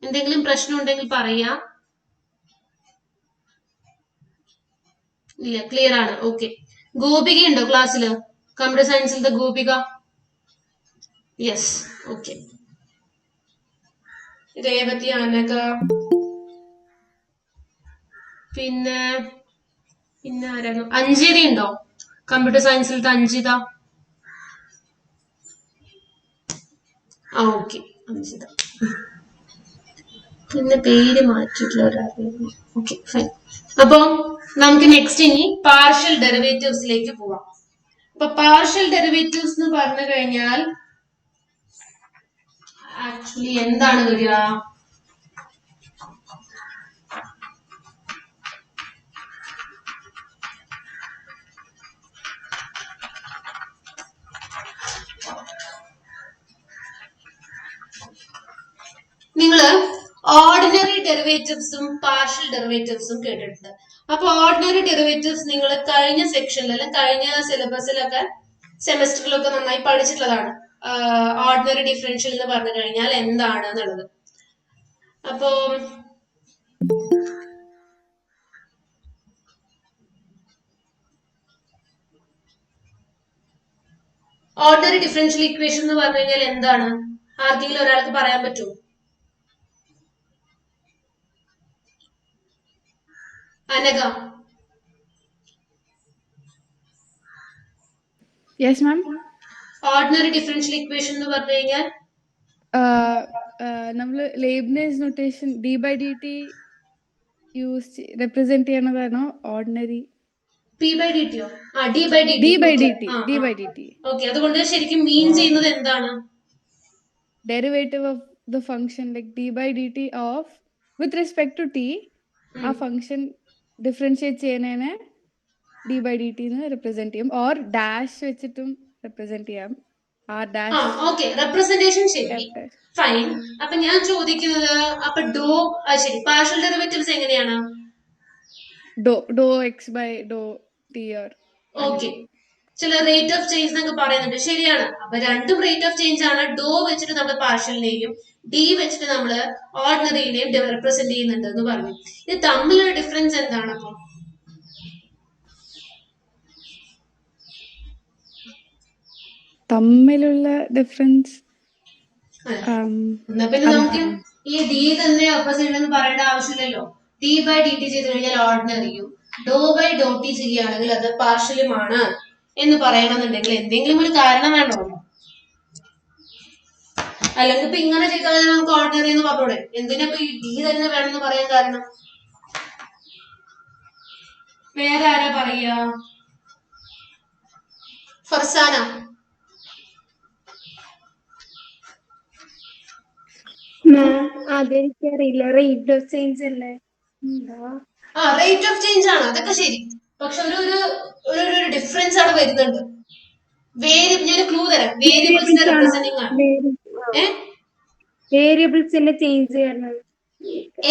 എന്തെങ്കിലും പ്രശ്നം ഉണ്ടെങ്കിൽ പറയാ. ഇല്ല, ക്ലിയർ ആണ്. ഓക്കെ, ഗോപിക ഉണ്ടോ ക്ലാസ്സില്? കമ്പ്യൂട്ടർ സയൻസിലത്തെ ഗോപിക? Yes, okay. രേവതി, അനക, പിന്നെ ആരായിരുന്നു? അഞ്ജിത ഉണ്ടോ കമ്പ്യൂട്ടർ സയൻസിലത്തെ? അഞ്ജിത. ആ, ഓക്കെ, അഞ്ജിത. പിന്നെ പേര് മാറ്റിയിട്ടുള്ള ഒരാളായിരുന്നു. Okay, fine. അപ്പൊ നമുക്ക് നെക്സ്റ്റ് ഇനി പാർഷ്യൽ ഡെറിവേറ്റീവ്സിലേക്ക് പോവാം. അപ്പൊ പാർഷ്യൽ ഡെറിവേറ്റീവ്സ് എന്ന് പറഞ്ഞു കഴിഞ്ഞാൽ ആക്ച്വലി എന്താണ് വരിക? നിങ്ങള് ഓർഡിനറി ഡെറിവേറ്റീവ്സും പാർഷ്യൽ ഡെറിവേറ്റീവ്സും കേട്ടിട്ടുണ്ട്. അപ്പൊ ഓർഡിനറി ഡെറിവേറ്റീവ്സ് നിങ്ങൾ കഴിഞ്ഞ സെക്ഷനിൽ അല്ലെങ്കിൽ കഴിഞ്ഞ സിലബസിലൊക്കെ സെമസ്റ്ററിലൊക്കെ നന്നായി പഠിച്ചിട്ടുള്ളതാണ്. ഓർഡിനറി ഡിഫറൻഷ്യൽ എന്ന് പറഞ്ഞു കഴിഞ്ഞാൽ എന്താണ് എന്നുള്ളത്. അപ്പോ ഓർഡിനറി ഡിഫറൻഷ്യൽ ഇക്വേഷൻ എന്ന് പറഞ്ഞു കഴിഞ്ഞാൽ എന്താണ്? ആർക്കെങ്കിലും ഒരാൾക്ക് പറയാൻ പറ്റുമോ? Anaka? Yes ma'am. Ordinary differential equation എന്ന് പറഞ്ഞു കഴിഞ്ഞാൽ നമ്മൾ Leibniz notation d/dt use represent ചെയ്യണതാണോ ഓർഡിനറി? p/dt യോ? d/dt. ഓക്കേ, അതുകൊണ്ട് ശരിക്കും മീൻ ചെയ്യുന്നത് എന്താണ്? Derivative of the function like d/dt of with respect to t, ആ ഫംഗ്ഷൻ ഡിഫറൻഷിയേറ്റ് ചെയ്യുന്നതിനെ d/dt എന്ന് റെപ്രസെന്റ് ചെയ്യും. ഓർ ഡാഷ് വെച്ചിട്ടും റെപ്രസെന്റ് ചെയ്യാം. R ആ dash ഓക്കെ, റെപ്രസെന്റേഷൻ ശരി, F dash. ഫൈൻ. അപ്പൊ ഞാൻ ചോദിക്കുന്നത് അപ്പൊ ഡോ ശരി, പാർഷ്യൽ ഡെറിവേറ്റീവ്സ് എങ്ങനെയാണ്? Dou x by dou t or okay, ചില റേറ്റ് ഓഫ് ചേഞ്ച് എന്നൊക്കെ പറയുന്നുണ്ട്, ശരിയാണ്. അപ്പൊ രണ്ടും റേറ്റ് ഓഫ് ചേഞ്ച് ആണ്. ഡോ വെച്ചിട്ട് നമ്മൾ പാർഷ്യലിനെയും ഡി വെച്ചിട്ട് നമ്മൾ ഓർഡിനറിനെയും റെപ്രസെന്റ് ചെയ്യുന്നുണ്ട് എന്ന് പറഞ്ഞു. ഇത് തമ്മിലുള്ള ഡിഫറൻസ് എന്താണ്? അപ്പൊ തമ്മിലുള്ള ഡിഫറൻസ് എന്നാ പിന്നെ നമുക്ക് ഈ ഡി തന്നെ റെപ്രസെന്റ് എന്ന് പറയേണ്ട ആവശ്യമില്ലല്ലോ. ടി ബൈ ഡി ടി ചെയ്ത് കഴിഞ്ഞാൽ ഓർഡിനറിയും ഡോ ബൈ ഡോ ടി ചെയ്യുകയാണെങ്കിൽ അത് പാർഷ്യലുമാണ് എന്ന് പറയണമെന്നുണ്ടെങ്കിൽ എന്തെങ്കിലും ഒരു കാരണം വേണമല്ലോ. അല്ലെങ്കിൽ ഇപ്പൊ ഇങ്ങനെ ചെയ്താൽ നമുക്ക് ഓർഡിനറി എന്ന് പറഞ്ഞൂടെ? എന്തിനാ ഇപ്പൊ ഈ ഡി തന്നെ വേണമെന്ന് പറയാൻ കാരണം? വേറെ ആരാ പറയാ? ഫർസാന. അതെനിക്കറിയില്ല. റേറ്റ് ഓഫ് ചേഞ്ച് അല്ലേ? ആ റേറ്റ് ഓഫ് ചേഞ്ച് ആണ്, അതൊക്കെ ശരി. പക്ഷെ ഒരു ഡിഫറൻസ് അവിടെ വരുന്നുണ്ട്. ഞാൻ ക്ലൂ തരാം, വേരിയബിൾസിന്റെ റെപ്രസെന്റിംഗ് ആണ്. വേരിയബിൾസിന്റെ ചേഞ്ച് കാരണം.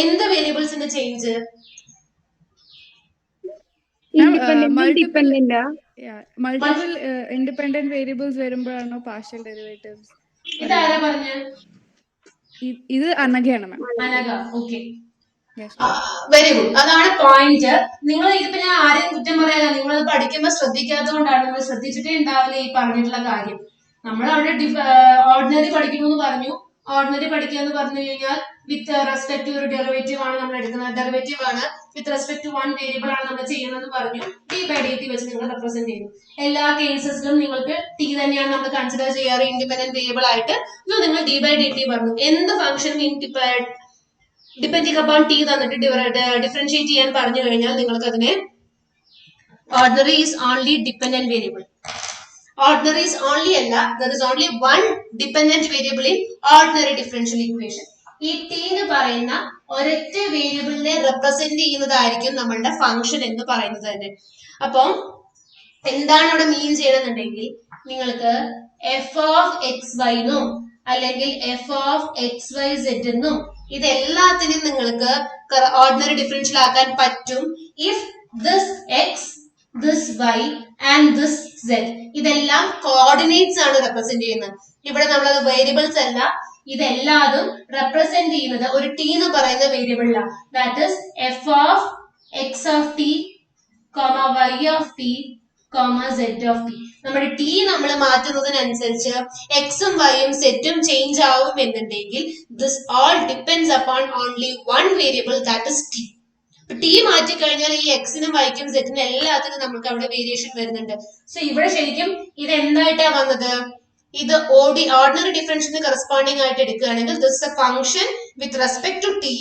എന്ത് വേരിയബിൾസിന്റെ ചേഞ്ച്? മൾട്ടിപ്പിൾ ഇൻഡിപെൻഡന്റ് വേരിയബിൾസ് വരുമ്പോഴാണോ പാർഷ്യൽ ഡെറിവേറ്റീവ്സ്? ഇതാരാ പറഞ്ഞ? ഇത് അനഘയാണ് ma'am. Anagha, okay, very good. അതാണ് പോയിന്റ്. നിങ്ങൾ ഇതിപ്പോ ഞാൻ ആരെയും കുറ്റം പറയാല്ല, നിങ്ങൾ അത് പഠിക്കുമ്പോൾ ശ്രദ്ധിക്കാത്തത് കൊണ്ടാണ്. നിങ്ങൾ ശ്രദ്ധിച്ചിട്ടേ ഉണ്ടാവില്ല ഈ പറഞ്ഞിട്ടുള്ള കാര്യം. നമ്മൾ അവിടെ ഓർഡിനറി പഠിക്കണമെന്ന് പറഞ്ഞു. ഓർഡിനറി പഠിക്കുക എന്ന് പറഞ്ഞു കഴിഞ്ഞാൽ വിത്ത് റെസ്പെക്ട് ടു ഒരു ഡെറിവേറ്റീവ് ആണ് നമ്മൾ എടുക്കുന്നത്. ഡെറിവേറ്റീവ് ആണ് with respect to one variable ആണ് നമ്മൾ ചെയ്യണമെന്ന് പറഞ്ഞു. ടി ബൈ ഡി ടി വെച്ച് നിങ്ങൾ റെപ്രസെന്റ് ചെയ്യുന്നു. എല്ലാ കേസസിലും നിങ്ങൾക്ക് ടി തന്നെയാണ് നമ്മൾ കൺസിഡർ ചെയ്യാറ് ഇൻഡിപെൻഡന്റ് വേരിയബിൾ ആയിട്ട്. നിങ്ങൾ ഡി ബൈ ഡി ടി പറഞ്ഞു. എന്ത് ഫംഗ്ഷൻ ഡിപ്പെൻഡിങ് അപ്പോൺ ടി തന്നിട്ട് ഡിഫറൻഷിയേറ്റ് ചെയ്യാൻ പറഞ്ഞു കഴിഞ്ഞാൽ നിങ്ങൾക്ക് അതിനെ ordinary is only dependent variable. Ordinary is only അല്ല, there is only one dependent variable in ordinary differential equation. ഈ ടി എന്ന് പറയുന്ന ഒരൊറ്റ വേരിയബിളിനെ റെപ്രസെന്റ് ചെയ്യുന്നതായിരിക്കും നമ്മളുടെ ഫംഗ്ഷൻ എന്ന് പറയുന്നത് തന്നെ. അപ്പം എന്താണ് ഇവിടെ മീൻ ചെയ്യണമെന്നുണ്ടെങ്കിൽ നിങ്ങൾക്ക് എഫ് ഓഫ് എക്സ് വൈ എന്നും അല്ലെങ്കിൽ F of X Y Z എന്നും ഇതെല്ലാത്തിനും നിങ്ങൾക്ക് ഓർഡിനറി ഡിഫറൻഷ്യൽ ആക്കാൻ പറ്റും if this X, this Y and this Z ഇതെല്ലാം കോർഡിനേറ്റ്സ് ആണ് റെപ്രസെന്റ് ചെയ്യുന്നത്. ഇവിടെ നമ്മളത് വേരിയബിൾസ് അല്ല, ഇതെല്ലാതും റെപ്രസെന്റ് ചെയ്യുന്നത് ഒരു ടി എന്ന് പറയുന്ന വേരിയബിളിലാണ്. That is F of X of T, Y of T, Z of T. നമ്മുടെ ടി നമ്മൾ മാറ്റുന്നതിനനുസരിച്ച് എക്സും വൈയും സെറ്റും ചേഞ്ച് ആവും എന്നുണ്ടെങ്കിൽ this all depends upon only one variable, that is T. T മാറ്റി കഴിഞ്ഞാൽ ഈ എക്സിനും വൈക്കും സെറ്റിനും എല്ലാത്തിനും നമുക്ക് അവിടെ വേരിയേഷൻ വരുന്നുണ്ട്. സോ ഇവിടെ ശരിക്കും ഇത് എന്തായിട്ടാ വന്നത്? ഇത് ഓർഡിനറി ഡിഫറൻഷ്യലിന് കറസ്പോണ്ടിങ് ആയിട്ട് എടുക്കുകയാണെങ്കിൽ this a function with respect to T,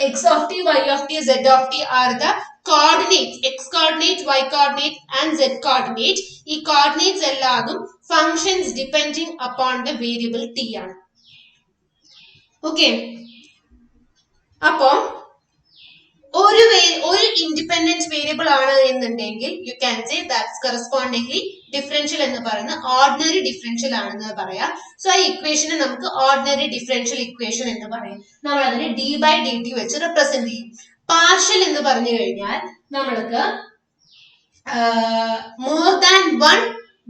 X of T, Y of T, Z of T are the coordinates, x coordinate, y coordinate and z coordinate. ഈ coordinates എല്ലാതും functions depending upon the variable t ആണ്. Okay, അപ്പോ ഒരു independent variable ആണ് എന്നുണ്ടെങ്കിൽ you can say that's correspondingly differential എന്ന് പറയുന്ന ordinary differential ആണെന്ന് പറയാം. സോ ആ ഇക്വേഷനെ നമുക്ക് ഓർഡിനറി ഡിഫറൻഷ്യൽ ഇക്വേഷൻ എന്ന് പറയും. നമ്മൾ അതിനെ ഡി ബൈ ഡി ടി വെച്ച് റെപ്രസെന്റ് ചെയ്യും. പാർഷ്യൽ എന്ന് പറഞ്ഞു കഴിഞ്ഞാൽ നമ്മൾക്ക് more than one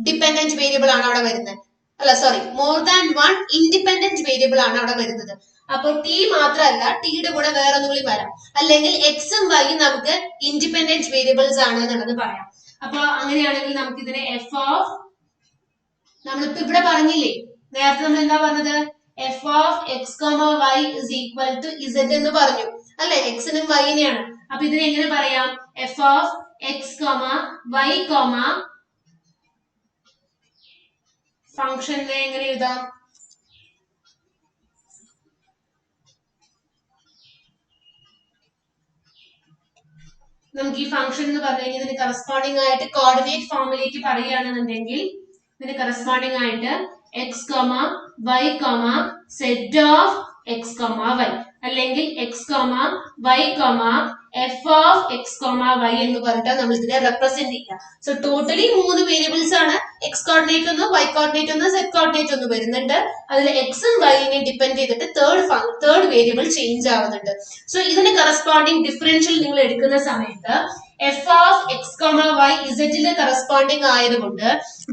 dependent variable ആണ് അവിടെ വരുന്നത്. അല്ല sorry, more than one independent variable ആണ് അവിടെ വരുന്നത്. അപ്പൊ ടി മാത്രമല്ല, ടിയുടെ കൂടെ വേറെ ഒന്നും കൂടി വരാം. അല്ലെങ്കിൽ എക്സും വൈയും നമുക്ക് ഇൻഡിപെൻഡന്റ് വേരിയബിൾസ് ആണ് എന്നുള്ളത് പറയാം. അപ്പൊ അങ്ങനെയാണെങ്കിൽ നമുക്ക് ഇതിനെ എഫ് ഓഫ്, നമ്മളിപ്പോ ഇവിടെ പറഞ്ഞില്ലേ നേരത്തെ നമ്മൾ എന്താ പറഞ്ഞത്? F of X Y is equal to Z എന്ന് പറഞ്ഞു അല്ലെ? എക്സിനും വൈനെയാണ്. അപ്പൊ ഇതിനെ എങ്ങനെ പറയാം? എഫ് ഓഫ് എക്സ് വൈ ഫംഗ്ഷനെ എങ്ങനെ എഴുതാം? നമുക്ക് ഈ ഫംഗ്ഷൻ എന്ന് പറഞ്ഞു കഴിഞ്ഞാൽ ഇതിന് കറസ്പോണ്ടിങ് ആയിട്ട് കോർഡിനേറ്റ് ഫോമിലേക്ക് പറയുകയാണെന്നുണ്ടെങ്കിൽ ഇതിന് കറസ്പോണ്ടിങ് ആയിട്ട് X Y Z of X Y അല്ലെങ്കിൽ X Y F of X comma Y എന്ന് പറഞ്ഞിട്ട് നമ്മൾ ഇതിനെ റെപ്രസെന്റ് ചെയ്യുക. സോ ടോട്ടലി 3 വേരിയബിൾസ് ആണ്. എക്സ് കോർഡിനേറ്റ് ഒന്ന്, വൈ കോർഡിനേറ്റ് ഒന്ന്, സെഡ് കോർഡിനേറ്റ് ഒന്ന് വരുന്നുണ്ട്. അതിൽ എക്സും വൈനെ ഡിപ്പെൻഡ് ചെയ്തിട്ട് തേർഡ് വേരിയബിൾ ചേഞ്ച് ആവുന്നുണ്ട്. സോ ഇതിന് കറസ്പോണ്ടിങ് ഡിഫറൻഷ്യൽ നിങ്ങൾ എടുക്കുന്ന സമയത്ത് F of X comma Y ഇസഡിന് കറസ്പോണ്ടിങ് ആയതുകൊണ്ട്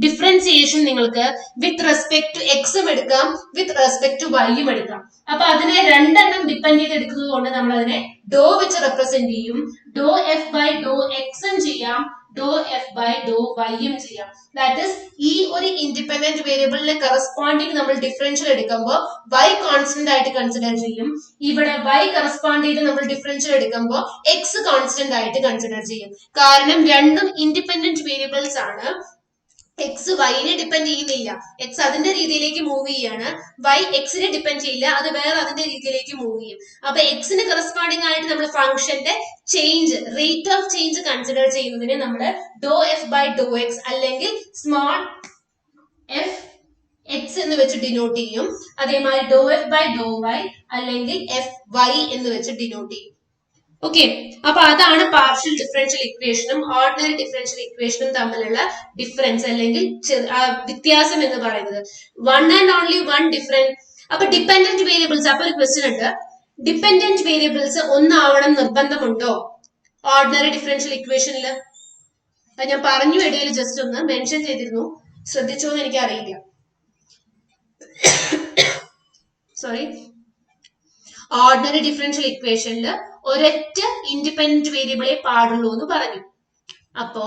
ഡിഫറൻസിയേഷൻ നിങ്ങൾക്ക് വിത്ത് റെസ്പെക്ട് ടു എക്സും എടുക്കാം, വിത്ത് റെസ്പെക്ട് ടു വൈയും എടുക്കാം. അപ്പൊ അതിനെ രണ്ടെണ്ണം ഡിപ്പെൻഡ് ചെയ്ത് എടുക്കുന്നത് കൊണ്ട് നമ്മൾ അതിനെ ഡോ വെച്ച് റെപ്രസെന്റ് ചെയ്യും. ഡോ എഫ് ബൈ ഡോ എക്സും ചെയ്യാം, ഡോ എഫ് ബൈ ഡോ വൈയും ചെയ്യാം. ദാറ്റ് ഇസ് ഈ ഒരു ഇൻഡിപെൻഡന്റ് വേരിയബിളിന് കറസ്പോണ്ടിങ് നമ്മൾ ഡിഫറൻഷ്യൽ എടുക്കുമ്പോൾ വൈ കോൺസ്റ്റന്റ് ആയിട്ട് കൺസിഡർ ചെയ്യും. ഇവിടെ വൈ കറസ്പോണ്ട് ചെയ്ത് നമ്മൾ ഡിഫറൻഷ്യൽ എടുക്കുമ്പോൾ എക്സ് കോൺസ്റ്റന്റ് ആയിട്ട് കൺസിഡർ ചെയ്യും. കാരണം രണ്ടും ഇൻഡിപെൻഡന്റ് വേരിയബിൾസ് ആണ്. എക്സ് വൈനെ ഡിപ്പെൻഡ് ചെയ്യുന്നില്ല, എക്സ് അതിന്റെ രീതിയിലേക്ക് മൂവ് ചെയ്യാണ്. വൈ എക്സിനെ ഡിപ്പെൻഡ് ചെയ്യില്ല, അത് വേറെ അതിന്റെ രീതിയിലേക്ക് മൂവ് ചെയ്യും. അപ്പൊ എക്സിന് കറസ്പോണ്ടിങ് ആയിട്ട് നമ്മൾ ഫംഗ്ഷന്റെ change, rate of change consider ചെയ്യുന്നതിനെ നമ്മൾ doh f by Dr X അല്ലെങ്കിൽ സ്മോൾ എഫ് എക്സ് എന്ന് വെച്ച് ഡിനോട്ട് ചെയ്യും. അതേമാതിരി doh f by do Y അല്ലെങ്കിൽ എഫ് വൈ എന്ന് വെച്ച് ഡിനോട്ട് ചെയ്യും. ഓക്കെ, അപ്പൊ അതാണ് പാർഷ്യൽ ഡിഫറൻഷ്യൽ ഇക്വേഷനും ഓർഡിനറി ഡിഫറൻഷ്യൽ ഇക്വേഷനും തമ്മിലുള്ള ഡിഫറൻസ് അല്ലെങ്കിൽ വ്യത്യാസം എന്ന് പറയുന്നത്. One and only one difference. അപ്പൊ ഡിപ്പെൻഡന്റ് വേരിയബിൾസ്, അപ്പൊ ഒരു ക്വസ്റ്റ്യൻ ഉണ്ട്, ഡിപ്പെൻഡന്റ് വേരിയബിൾസ് ഒന്നാവണം നിർബന്ധമുണ്ടോ ഓർഡിനറി ഡിഫറൻഷ്യൽ ഇക്വേഷനിൽ? ഞാൻ പറഞ്ഞു ഇടയിൽ ജസ്റ്റ് ഒന്ന് മെൻഷൻ ചെയ്തിരുന്നു, ശ്രദ്ധിച്ചോന്ന് എനിക്ക് അറിയില്ല. സോറി. ഓർഡിനറി ഡിഫറൻഷ്യൽ ഇക്വേഷനിൽ ഒരൊറ്റ ഇൻഡിപെൻഡന്റ് വേരിയബിളെ പാടുള്ളൂ എന്ന് പറഞ്ഞു. അപ്പോ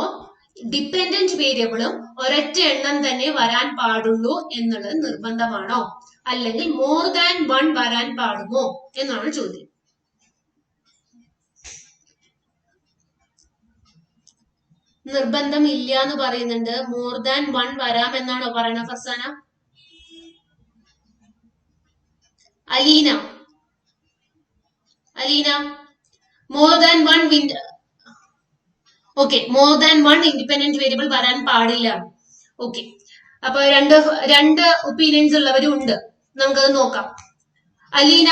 ഡിപ്പെൻഡന്റ് വേരിയബിളും ഒരൊറ്റ എണ്ണം തന്നെ വരാൻ പാടുള്ളൂ എന്നുള്ളത് നിർബന്ധമാണോ, അല്ലെങ്കിൽ മോർ ദാൻ വൺ വരാൻ പാടുമോ എന്നാണ് ചോദ്യം. നിർബന്ധം ഇല്ല എന്ന് പറയുന്നുണ്ട്, മോർ ദാൻ വൺ വരാമെന്നാണോ പറയണത് Farsana? Aleena more than one okay, more than one independent variable വരാൻ പാടില്ല. ഓക്കെ, അപ്പൊ രണ്ട് ഒപ്പീനിയൻസ് ഉള്ളവരും ഉണ്ട്, നമുക്കത് നോക്കാം. അലീന,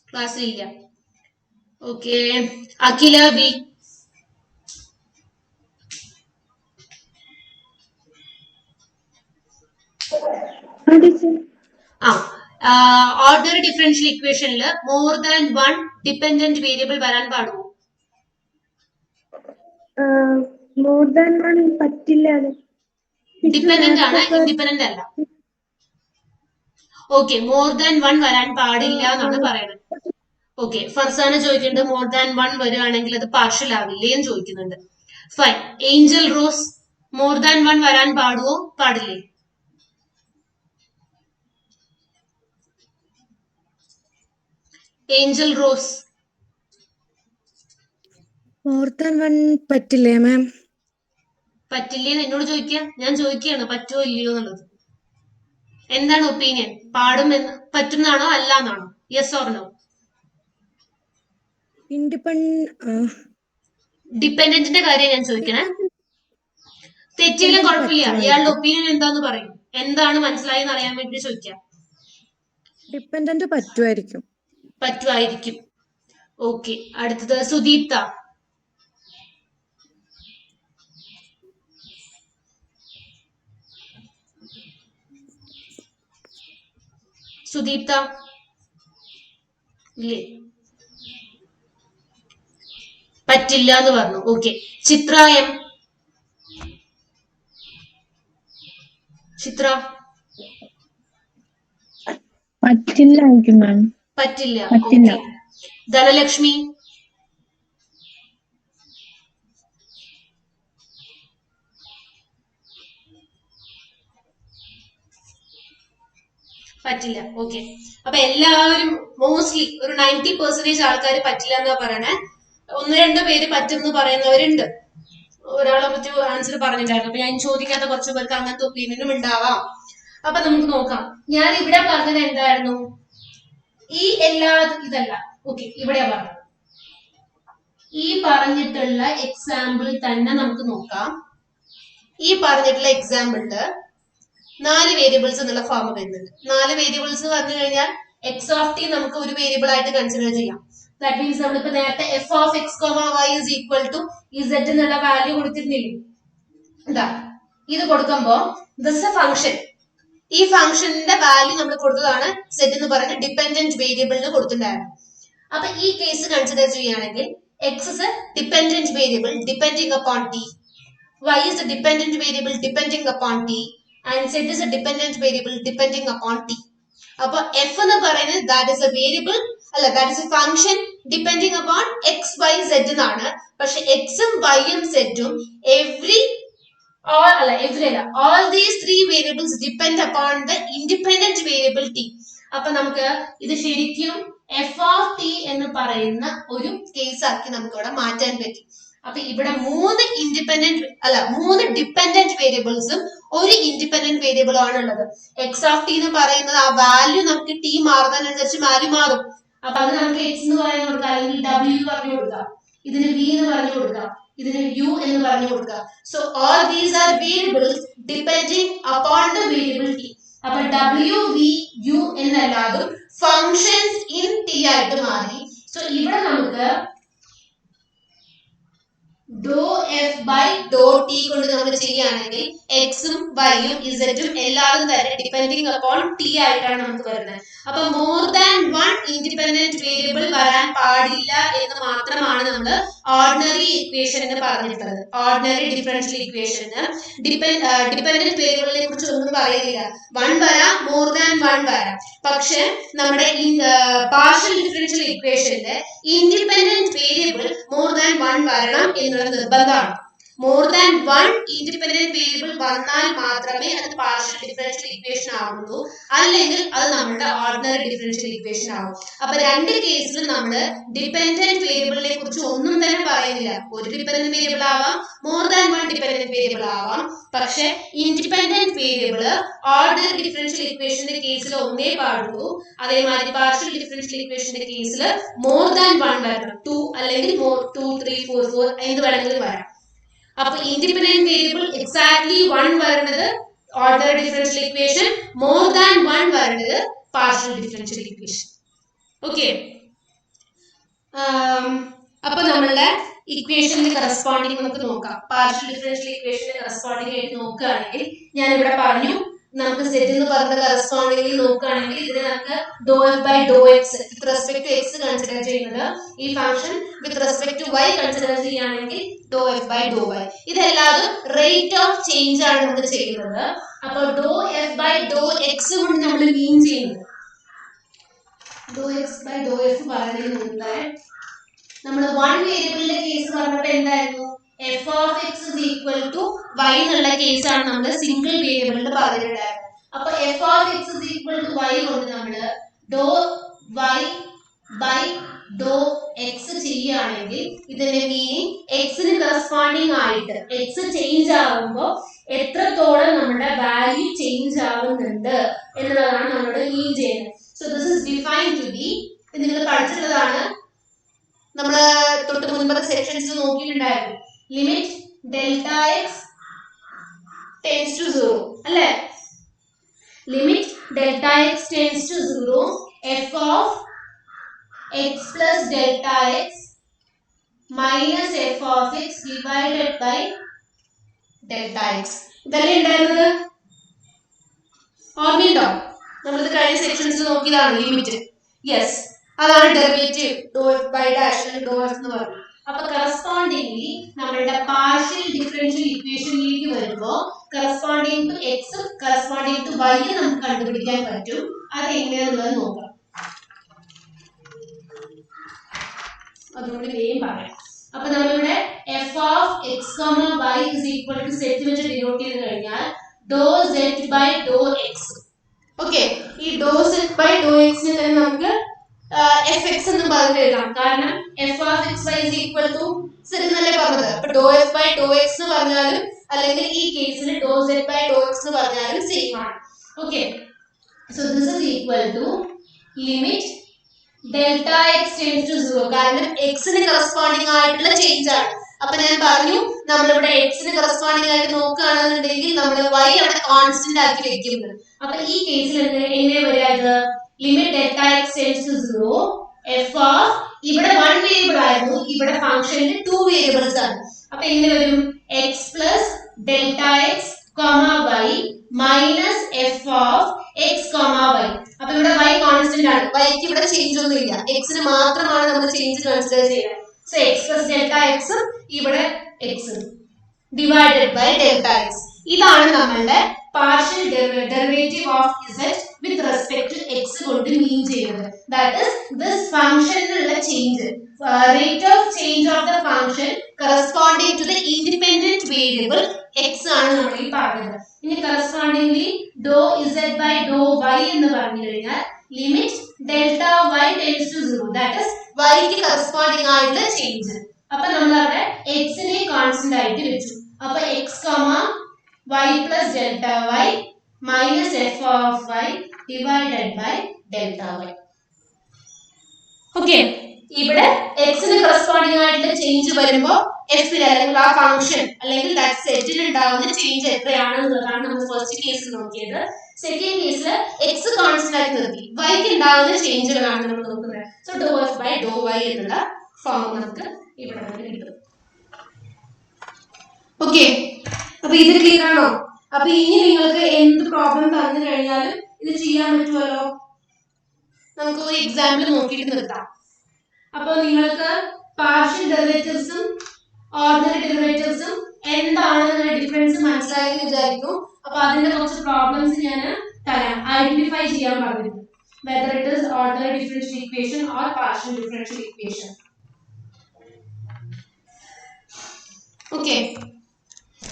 ക്ലാസ്സിലില്ല. ഓക്കെ, അഖില ബി. ഓർഡിനറി ഡിഫറൻഷ്യൽ ഇക്വേഷനിൽ more than one dependent variable വരാൻ പാടുമോ? മോർ ദാൻ വൺ പറ്റില്ല. ഡിപ്പെൻഡന്റ് ആണ്, ഇൻഡിപെൻഡന്റ് അല്ല. ഓക്കെ, മോർ ദാൻ വൺ വരാൻ പാടില്ല എന്നാണ് പറയുന്നത്. ഓക്കെ, ഫർസാന ചോദിക്കുന്നുണ്ട് മോർ ദാൻ വൺ വരികയാണെങ്കിൽ അത് പാർഷ്യൽ ആവില്ലേ എന്ന് ചോദിക്കുന്നുണ്ട്. Fine. Angel rose, more than one വരാൻ പാടുമോ പാടില്ലേ? Angel rose. More than one പറ്റില്ലേ മാം? പറ്റില്ലേന്ന് എന്നോട് ചോദിക്കുക, ഞാൻ ചോദിക്കുകയാണ് പറ്റുമോ ഇല്ലയോ എന്നുള്ളത്. എന്താണ് ഒപ്പീനിയൻ? പാടുമെന്ന് പറ്റുന്നതാണോ അല്ല എന്നാണോ? Yes or no? ഡിപ്പെൻഡന്റിന്റെ കാര്യം ഞാൻ ചോദിക്കണേ. തെറ്റിയില്ല, കുഴപ്പമില്ല. ഇയാളുടെ ഒപ്പീനിയൻ എന്താന്ന് പറയും, എന്താണ് മനസ്സിലായെന്ന് അറിയാൻ വേണ്ടി ചോദിക്കാം. ഡിപ്പെൻഡന്റ് പറ്റുമായിരിക്കും. ഓക്കെ, അടുത്തത് സുദീപ്ത. ഇല്ലേ? പറ്റില്ല എന്ന് പറഞ്ഞു. ഓക്കെ, ചിത്ര എം. ചിത്ര പറ്റില്ല. പറ്റില്ല. ധനലക്ഷ്മി. പറ്റില്ല. ഓക്കെ, അപ്പൊ എല്ലാവരും മോസ്റ്റ്ലി ഒരു 90% ആൾക്കാർ പറ്റില്ല എന്നാ പറയണേ. 1-2 പേര് പറ്റുമെന്ന് പറയുന്നവരുണ്ട്. ഒരാളെ പറ്റി ആൻസർ പറഞ്ഞിട്ടുണ്ടായിരുന്നു. അപ്പൊ ഞാൻ ചോദിക്കാത്ത കുറച്ചു പേർക്ക് അങ്ങനത്തെ ഒപ്പീനിയനും ഉണ്ടാവാം. അപ്പൊ നമുക്ക് നോക്കാം. ഞാൻ ഇവിടെ പറഞ്ഞത് എന്തായിരുന്നു? ഈ എല്ലാ ഇതല്ല. ഓക്കെ, ഇവിടെയാ പറഞ്ഞത്. ഈ പറഞ്ഞിട്ടുള്ള എക്സാമ്പിൾ തന്നെ നമുക്ക് നോക്കാം. ഈ പറഞ്ഞിട്ടുള്ള എക്സാമ്പിളില് 4 വേരിയബിൾസ് എന്നുള്ള ഫോം വരുന്നുണ്ട്. 4 വേരിയബിൾസ് വന്നു കഴിഞ്ഞാൽ എക്സ് ഓഫ് ടി നമുക്ക് ഒരു വേരിയബിൾ ആയിട്ട് കൺസിഡർ ചെയ്യാം. ദാറ്റ് മീൻസ് നമ്മളിപ്പോ നേരത്തെ f of X Y is equal to z എന്നുള്ള വാല്യൂ കൊടുത്തിരുന്നില്ലേ? എന്താ ഇത് കൊടുക്കുമ്പോ ദിസ് എ ഫംഗ്ഷൻ. ഈ ഫംഗ്ഷന്റെ വാല്യൂ നമ്മൾ കൊടുത്തതാണ് സെറ്റ് എന്ന് പറയുന്ന ഡിപെൻഡന്റ് വേരിയബിളിന് കൊടുത്തിട്ടുണ്ടായിരുന്നു. അപ്പൊ ഈ കേസ് കൺസിഡർ ചെയ്യുകയാണെങ്കിൽ X is A dependent variable depending upon T, y is a dependent variable depending upon t, and z is a dependent variable depending upon t. അപ്പോൾ f എന്ന് പറയുന്നത് that is a variable അല്ല that is a function depending upon x, y, z എന്നാണ്. പക്ഷെ x ഉം y ഉം z ഉം all these 3 variables depend upon the independent variable t. അപ്പൊ നമുക്ക് ഇത് ശരിക്കും f of t എന്ന് പറയുന്ന ഒരു കേസ് ആക്കി നമുക്ക് ഇവിടെ മാറ്റാൻ പറ്റും. അപ്പൊ ഇവിടെ 3 ഡിപെൻഡന്റ് വേരിയബിൾസും ഒരു ഇൻഡിപെൻഡന്റ് വേരിയബിളും ആണ് ഉള്ളത്. എക്സ് ഓഫ് ടി എന്ന് പറയുന്നത് ആ വാല്യൂ നമുക്ക് ടി മാറുന്നതിനനുസരിച്ച് മാറും. അപ്പൊ അത് നമുക്ക് എക്സ് എന്ന് പറഞ്ഞു കൊടുക്കാം, അല്ലെങ്കിൽ ഡബ്ല്യു എന്ന് പറഞ്ഞു കൊടുക്കാം, ഇതിന് വി എന്ന് പറഞ്ഞു കൊടുക്കാം, ഇതിന് യു എന്ന് പറഞ്ഞു കൊടുക്കാം. So all these are variables depending upon the variable T. അപ്പൊ ഡബ്ല്യു വി യു എന്നല്ലാതെ ഫങ്ഷൻസ് ഇൻ ടി ആയിട്ട് മാറി. സോ ഇവിടെ നമുക്ക് do F by Dr T കൊണ്ട് നമ്മൾ ചെയ്യുകയാണെങ്കിൽ എക്സും വൈയും ഇസഡും എല്ലാവരും തന്നെ ഡിപെൻഡിങ് അപ്പോൺ ടി ആയിട്ടാണ് നമുക്ക് വരുന്നത്. അപ്പൊ മോർ ദാൻ 1 ഇൻഡിപെൻഡന്റ് വേരിയബിൾ വരാൻ പാടില്ല എന്ന് മാത്രമാണ് നമ്മൾ ഓർഡിനറി ഇക്വേഷൻ എന്ന് പറഞ്ഞിട്ടുള്ളത്. ഓർഡിനറി ഡിഫറൻഷ്യൽ ഇക്വേഷന് ഡിപെൻഡന്റ് വേരിയബിളിനെ കുറിച്ച് ഒന്നും പറയുന്നില്ല. 1 വരാം, മോർ ദാൻ 1 വരാം. പക്ഷെ നമ്മുടെ പാർഷ്യൽ ഡിഫറൻഷ്യൽ ഇക്വേഷനില് ഇൻഡിപെൻഡന്റ് വേരിയബിൾ മോർ ദാൻ 1 വരണം എന്നുള്ള നിർബന്ധമാണ്. മോർ ദാൻ 1 ഇൻഡിപെൻഡന്റ് വേരിയബിൾ വന്നാൽ മാത്രമേ അത് പാർഷ്യൽ ഡിഫറൻഷ്യൽ ഇക്വേഷൻ ആവുള്ളൂ, അല്ലെങ്കിൽ അത് നമ്മുടെ ഓർഡിനറി ഡിഫറൻഷ്യൽ ഇക്വേഷൻ ആവും. അപ്പൊ 2 കേസിലും നമ്മൾ ഡിപെൻഡന്റ് വേരിയബിളിനെ കുറിച്ച് ഒന്നും തന്നെ പറയുന്നില്ല. ഒരു ഡിപെൻഡന്റ് വേരിയബിൾ ആവാം, മോർ ദാൻ 1 ഡിപെൻഡന്റ് വേരിയബിൾ ആവാം. പക്ഷെ ഇൻഡിപെൻഡന്റ് വേരിയബിൾ ഓർഡിനറി ഡിഫറൻഷ്യൽ ഇക്വേഷന്റെ കേസിൽ ഒന്നേ പാടുള്ളൂ. അതേമാതിരി പാർഷ്യൽ ഡിഫറൻഷ്യൽ ഇക്വേഷന്റെ കേസിൽ മോർ ദാൻ 1 വരണം. 2 അല്ലെങ്കിൽ 2, 3, 4 എന്ത് വേണമെങ്കിലും വരാം. അപ്പൊ ഇൻഡിപെൻഡന്റ് വേരിയബിൾ എക്സാക്ട്ലി 1 വരുന്നത് ordinary differential equation, more than 1 വരുന്നത് പാർഷ്യൽ ഡിഫറൻഷ്യൽ ഇക്വേഷൻ. ഓക്കെ, അപ്പൊ നമ്മളുടെ ഇക്വേഷന്റെ കറസ്പോണ്ടിങ് നമുക്ക് നോക്കാം. പാർഷ്യൽ ഡിഫറൻഷ്യൽ ഇക്വേഷന്റെ കറസ്പോണ്ടിങ് ആയിട്ട് നോക്കുകയാണെങ്കിൽ ഞാൻ ഇവിടെ പറഞ്ഞു, നമുക്ക് സെറ്റ് എന്ന് പറഞ്ഞ കറസ്പോണ്ടിങ് നോക്കുകയാണെങ്കിൽ ഇതിനെ നമുക്ക് do F by Dr X with respect to X consider ചെയ്യുന്നത്, ഈ function with respect to Y consider ചെയ്യുകയാണെങ്കിൽ do F by do Y. ഇതെല്ലാതും റേറ്റ് ഓഫ് ചേഞ്ച് ആണ് നമ്മൾ ചെയ്യുന്നത്. അപ്പൊ doh f by Dr X കൊണ്ട് നമ്മൾ മീൻ ചെയ്യുന്നത്, do X by do F പറയുന്നത് നമ്മൾ 1 വേരിയബിളിന്റെ കേസ് പറഞ്ഞപ്പോൾ എന്തായിരുന്നു, F of X is equal to Y എന്നുള്ള കേസാണ് നമ്മൾ സിംഗിൾ വേരിയബിളിൽ പറഞ്ഞിട്ടുണ്ടായിരുന്നത്. അപ്പൊ f of X is equal to y കൊണ്ട് നമ്മൾ doh y by Dr x ചെയ്യുകയാണെങ്കിൽ ഇതിന്റെ മീനിങ് എക്സിന് കറസ്പോണ്ടിങ് ആയിട്ട് എക്സ് ചേഞ്ച് ആകുമ്പോൾ എത്രത്തോളം നമ്മുടെ വാല്യൂ ചേഞ്ച് ആവുന്നുണ്ട് എന്നുള്ളതാണ് നമ്മൾ മീൻ ചെയ്യുന്നത്. So this is defined to be, നിങ്ങൾ പഠിച്ചിട്ടുള്ളതാണ്, നമ്മള് തൊട്ട് മുൻപത്തെ സെക്ഷൻസ് നോക്കിയിട്ടുണ്ടായിരുന്നു, limit delta X tends to 0 അല്ലേ? Limit delta X tends to 0 F of X plus delta X minus F of X divided by delta X. ഇതല്ലേ ഉണ്ടായിരുന്നത്? ഓർമ്മയുണ്ടോ? നമ്മളിത് കഴിഞ്ഞ സെക്ഷൻസ് നോക്കിയതാണ് ലിമിറ്റ്. യെസ്, അതാണ് derivative do F by dash do F എന്ന് പറഞ്ഞു. അപ്പൊ കറസ്പോണ്ടിംഗ്ലി നമ്മളുടെ പാർഷ്യൽ ഡിഫറൻഷ്യൽ ഇക്വേഷനിലേക്ക് വരുമ്പോൾ കറസ്പോണ്ടിങ് ടു എക്സും കറസ്പോണ്ടിങ് ടു വൈ നമുക്ക് കണ്ടുപിടിക്കാൻ പറ്റും. അത് എങ്ങനെയാണെന്നുള്ളത് നോക്കാം. അതുകൊണ്ട് വേഗം പറയാം. അപ്പൊ നമ്മളിവിടെ F of X Y is equal to z വെച്ച് ഡിനോട്ട് ചെയ്ത് കഴിഞ്ഞാൽ do z by Dr X. Okay, ഈ ഡോ സെറ്റ് ബൈ ഡോ എക്സിന് തന്നെ നമുക്ക് എഫ് എക്സ് എന്ന് പറഞ്ഞിട്ട് എഴുതാം. കാരണം f of X Y is equal to z എന്നല്ലേ പറഞ്ഞത്. അപ്പൊ doh f by Dr x എന്ന് പറഞ്ഞാലും അല്ലെങ്കിൽ ഈ കേസിൽ doh z by Dr x എന്ന് പറഞ്ഞാലും സെയിം ആണ്. Okay, so this is equal to limit delta X tends to 0 കാരണം എക്സിന് കറസ്പോണ്ടിങ് ആയിട്ടുള്ള ചേഞ്ച് ആണ്. അപ്പൊ ഞാൻ പറഞ്ഞു നമ്മളിവിടെ എക്സിന് കറസ്പോണ്ടിങ് ആയിട്ട് നോക്കുകയാണെന്നുണ്ടെങ്കിൽ നമ്മൾ y അവിടെ കോൺസ്റ്റന്റ് ആക്കി വെക്കുന്നത്. അപ്പൊ ഈ കേസിൽ എങ്ങനെ വരിക? ഇത് limit delta X tends to 0 F of ഇവിടെ 1 വേരിയബിൾ ആയിരുന്നു, ഇവിടെ ഫംഗ്ഷനിൽ 2 വേരിയബിൾസ് ആണ്. അപ്പൊ എങ്ങനെ വരും? X plus delta x y minus F of X y. അപ്പൊ ഇവിടെ y കോൺസ്റ്റന്റ് ആണ്, yക്ക് ഇവിടെ ചേഞ്ച് ഒന്നും ഇല്ല, എക്സിന് മാത്രമാണ് നമ്മൾ ചേഞ്ച് കൺസിഡർ ചെയ്യുന്നത്. So x plus delta x ഇവിടെ x divided by delta x. ഇതാണ് നമ്മളുടെ partial derivative of z with respect to x കൊണ്ട് മീൻ ചെയ്യുന്നത്. ദാറ്റ് ഈസ് ദിസ് ഫംഗ്ഷനിലുള്ള change, rate of change of the function corresponding to the independent variable x ആണ് നമ്മൾ ഈ പറഞ്ഞത്. ഇനി correspondingly doh z by doh y എന്ന് പറഞ്ഞു കഴിഞ്ഞാൽ limit delta y tends to 0 that is yക്ക് corresponding ആയിട്ടുള്ള ചേഞ്ച്. അപ്പൊ നമ്മൾ അവിടെ x നെ കോൺസ്റ്റന്റ് ആയിട്ട് വെച്ചു. അപ്പൊ x, y plus delta y minus F of y divided by delta y. Okay, ഇവിടെ x ന് കറസ്പോണ്ടിംഗ് ആയിട്ടുള്ള ചേഞ്ച് വരുമ്പോൾ f ൽ അല്ലെങ്കിൽ ആ ഫംഗ്ഷൻ അല്ലെങ്കിൽ ദാറ്റ് സെറ്റിൽ ഉണ്ടാവുന്ന ചേഞ്ച് എത്രയാണെന്നുള്ളതാണ് നമ്മൾ ഫസ്റ്റ് കേസിൽ നോക്കിയത്. സെക്കൻഡ് കേസിൽ x കോൺസ്റ്റന്റ് ആയിട്ട് നിർത്തി, y ക്ക് ഉണ്ടാവുന്ന ചേഞ്ചുകളാണ് നമ്മൾ നോക്കുന്നത്. So doh F by doh y എന്നുള്ള ഫോം നമുക്ക് ഇവിടെ നിന്ന് കിട്ടും. ഓക്കെ, അപ്പൊ ഇത് ക്ലിയർ ആണോ? അപ്പൊ ഇനി നിങ്ങൾക്ക് എന്ത് പ്രോബ്ലം തന്നു കഴിഞ്ഞാലും ഇത് ചെയ്യാൻ പറ്റുമല്ലോ. നമുക്ക് ഒരു എക്സാമ്പിൾ നോക്കിയിട്ട് നിർത്താം. അപ്പൊ നിങ്ങൾക്ക് പാർഷ്യൽ ഡെറിവേറ്റീവ്സും ഓർഡിനറി ഡെറിവേറ്റീവ്സും എന്താണെന്നുള്ള ഡിഫറൻസ് മനസ്സിലായെന്ന് വിചാരിക്കും. അപ്പൊ അതിന്റെ കുറച്ച് പ്രോബ്ലംസ് ഞാൻ തരാം, ഐഡന്റിഫൈ ചെയ്യാൻ പറഞ്ഞിട്ടുണ്ട്. Whether it is ordinary differential equation or partial differential equation. Okay,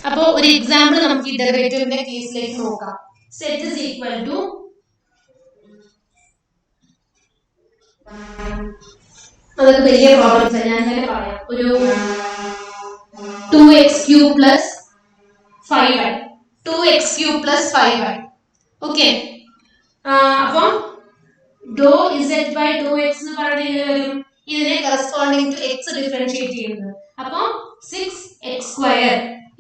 അപ്പോ ഒരു എക്സാമ്പിൾ നമുക്ക് ഈ ഡെറിവേറ്റീവിന്റെ കേസിലേക്ക് നോക്കാം. സെറ്റ് ഇസ് ഈക്വൽ ടു അതൊക്കെ വലിയ പ്രോബ്ലംസ് ഞാൻ തന്നെ പറയാം. ഒരു 2x³ plus 5y 2x³ plus 5y. Okay, അപ്പം ഡോ z ബൈ ഡോ x എന്ന് പറയുന്നത് എങ്ങനെ വരും? ഇതിനെ കറസ്പോണ്ടിങ് ടു x ഡിഫറൻഷിയേറ്റ് ചെയ്യുന്നത്. അപ്പം 6x²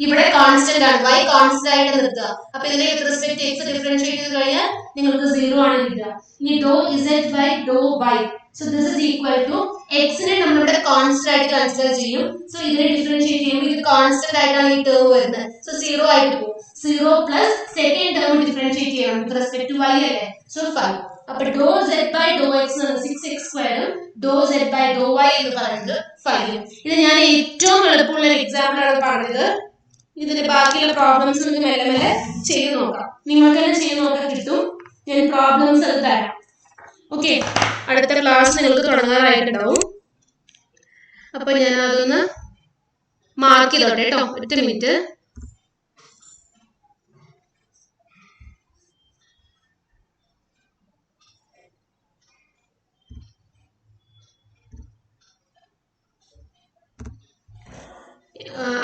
ഇവിടെ കോൺസ്റ്റന്റ് ആണ്, y കോൺസ്റ്റന്റ് ആയിട്ട് നിർത്തുക. അപ്പൊ ഇതിനെ with respect to x differentiate ചെയ്ത് കഴിഞ്ഞാൽ നിങ്ങൾക്ക് 0 ആണ് കിട്ടുക. ഇനി doh z by doh y, so this is equal to x നെ നമ്മൾ ഇവിടെ കോൺസ്റ്റന്റ് ആയിട്ട് കൺസിഡർ ചെയ്യും. സോ ഇതിനെ ഡിഫറൻഷിയേറ്റ് ചെയ്യുമ്പോൾ ഇത് കോൺസ്റ്റന്റ് ആയിട്ടാണ് ഈ ടേം വരുന്നത്. സോ 0 ആയിട്ട് പോകും. 0 പ്ലസ് സെക്കൻഡ് ടേം ഡിഫറൻഷിയേറ്റ് ചെയ്യണം വിത്ത് റെസ്പെക്ട് ടു y അല്ലേ. സോ 5. അപ്പൊ doh z by doh x എന്ന് 6x² doh z by doh y എന്ന് പറയുന്നത് 5. ഇത് ഞാൻ ഏറ്റവും എളുപ്പമുള്ള ഒരു എക്സാമ്പിൾ ആണ് പറഞ്ഞത്. ഇതിന്റെ ബാക്കിയുള്ള പ്രോബ്ലംസ് നമുക്ക് മെല്ലെ മെല്ലെ ചെയ്ത് നോക്കാം. നിങ്ങൾക്ക് തന്നെ ചെയ്ത് നോക്കാൻ കിട്ടും. ഞാൻ പ്രോബ്ലംസ് അത് തരാം. ഓക്കെ, അടുത്ത ക്ലാസ് നിങ്ങൾക്ക് തുടങ്ങാറായിട്ടുണ്ടാവും. അപ്പൊ ഞാൻ അതൊന്ന് മാർക്ക് ചെയ്തോട്ടെ കേട്ടോ, 1 മിനിറ്റ്.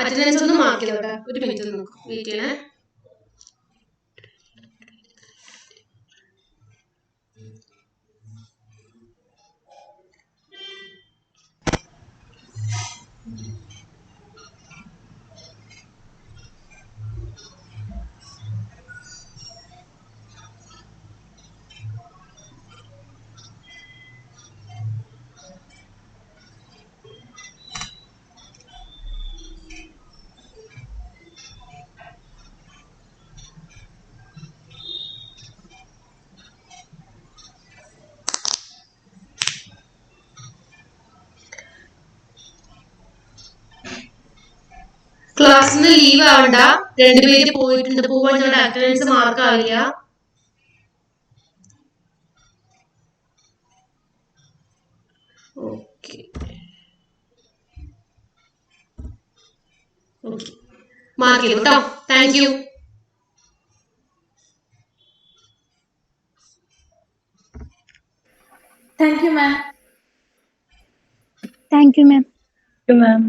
അറ്റൻഡൻസ് ഒന്ന് മാർക്ക് ചെയ്തോട്ടെ, 1 മിനിറ്റ് നോക്കാം, വെയിറ്റ് ചെയ്യണേ. ക്ലാസ്സിന് ലീവ് ആവണ്ട, 2 പേര് പോയിട്ടുണ്ട്. പോവാൻ ഞങ്ങളുടെ അറ്റൻഡൻസ് മാർക്ക് ആവില്ല. ഓക്കെ ഓക്കെ, മാർക്ക് ചെയ്തു കേട്ടോ. Thank you. Thank you, ma'am. Thank you, ma'am.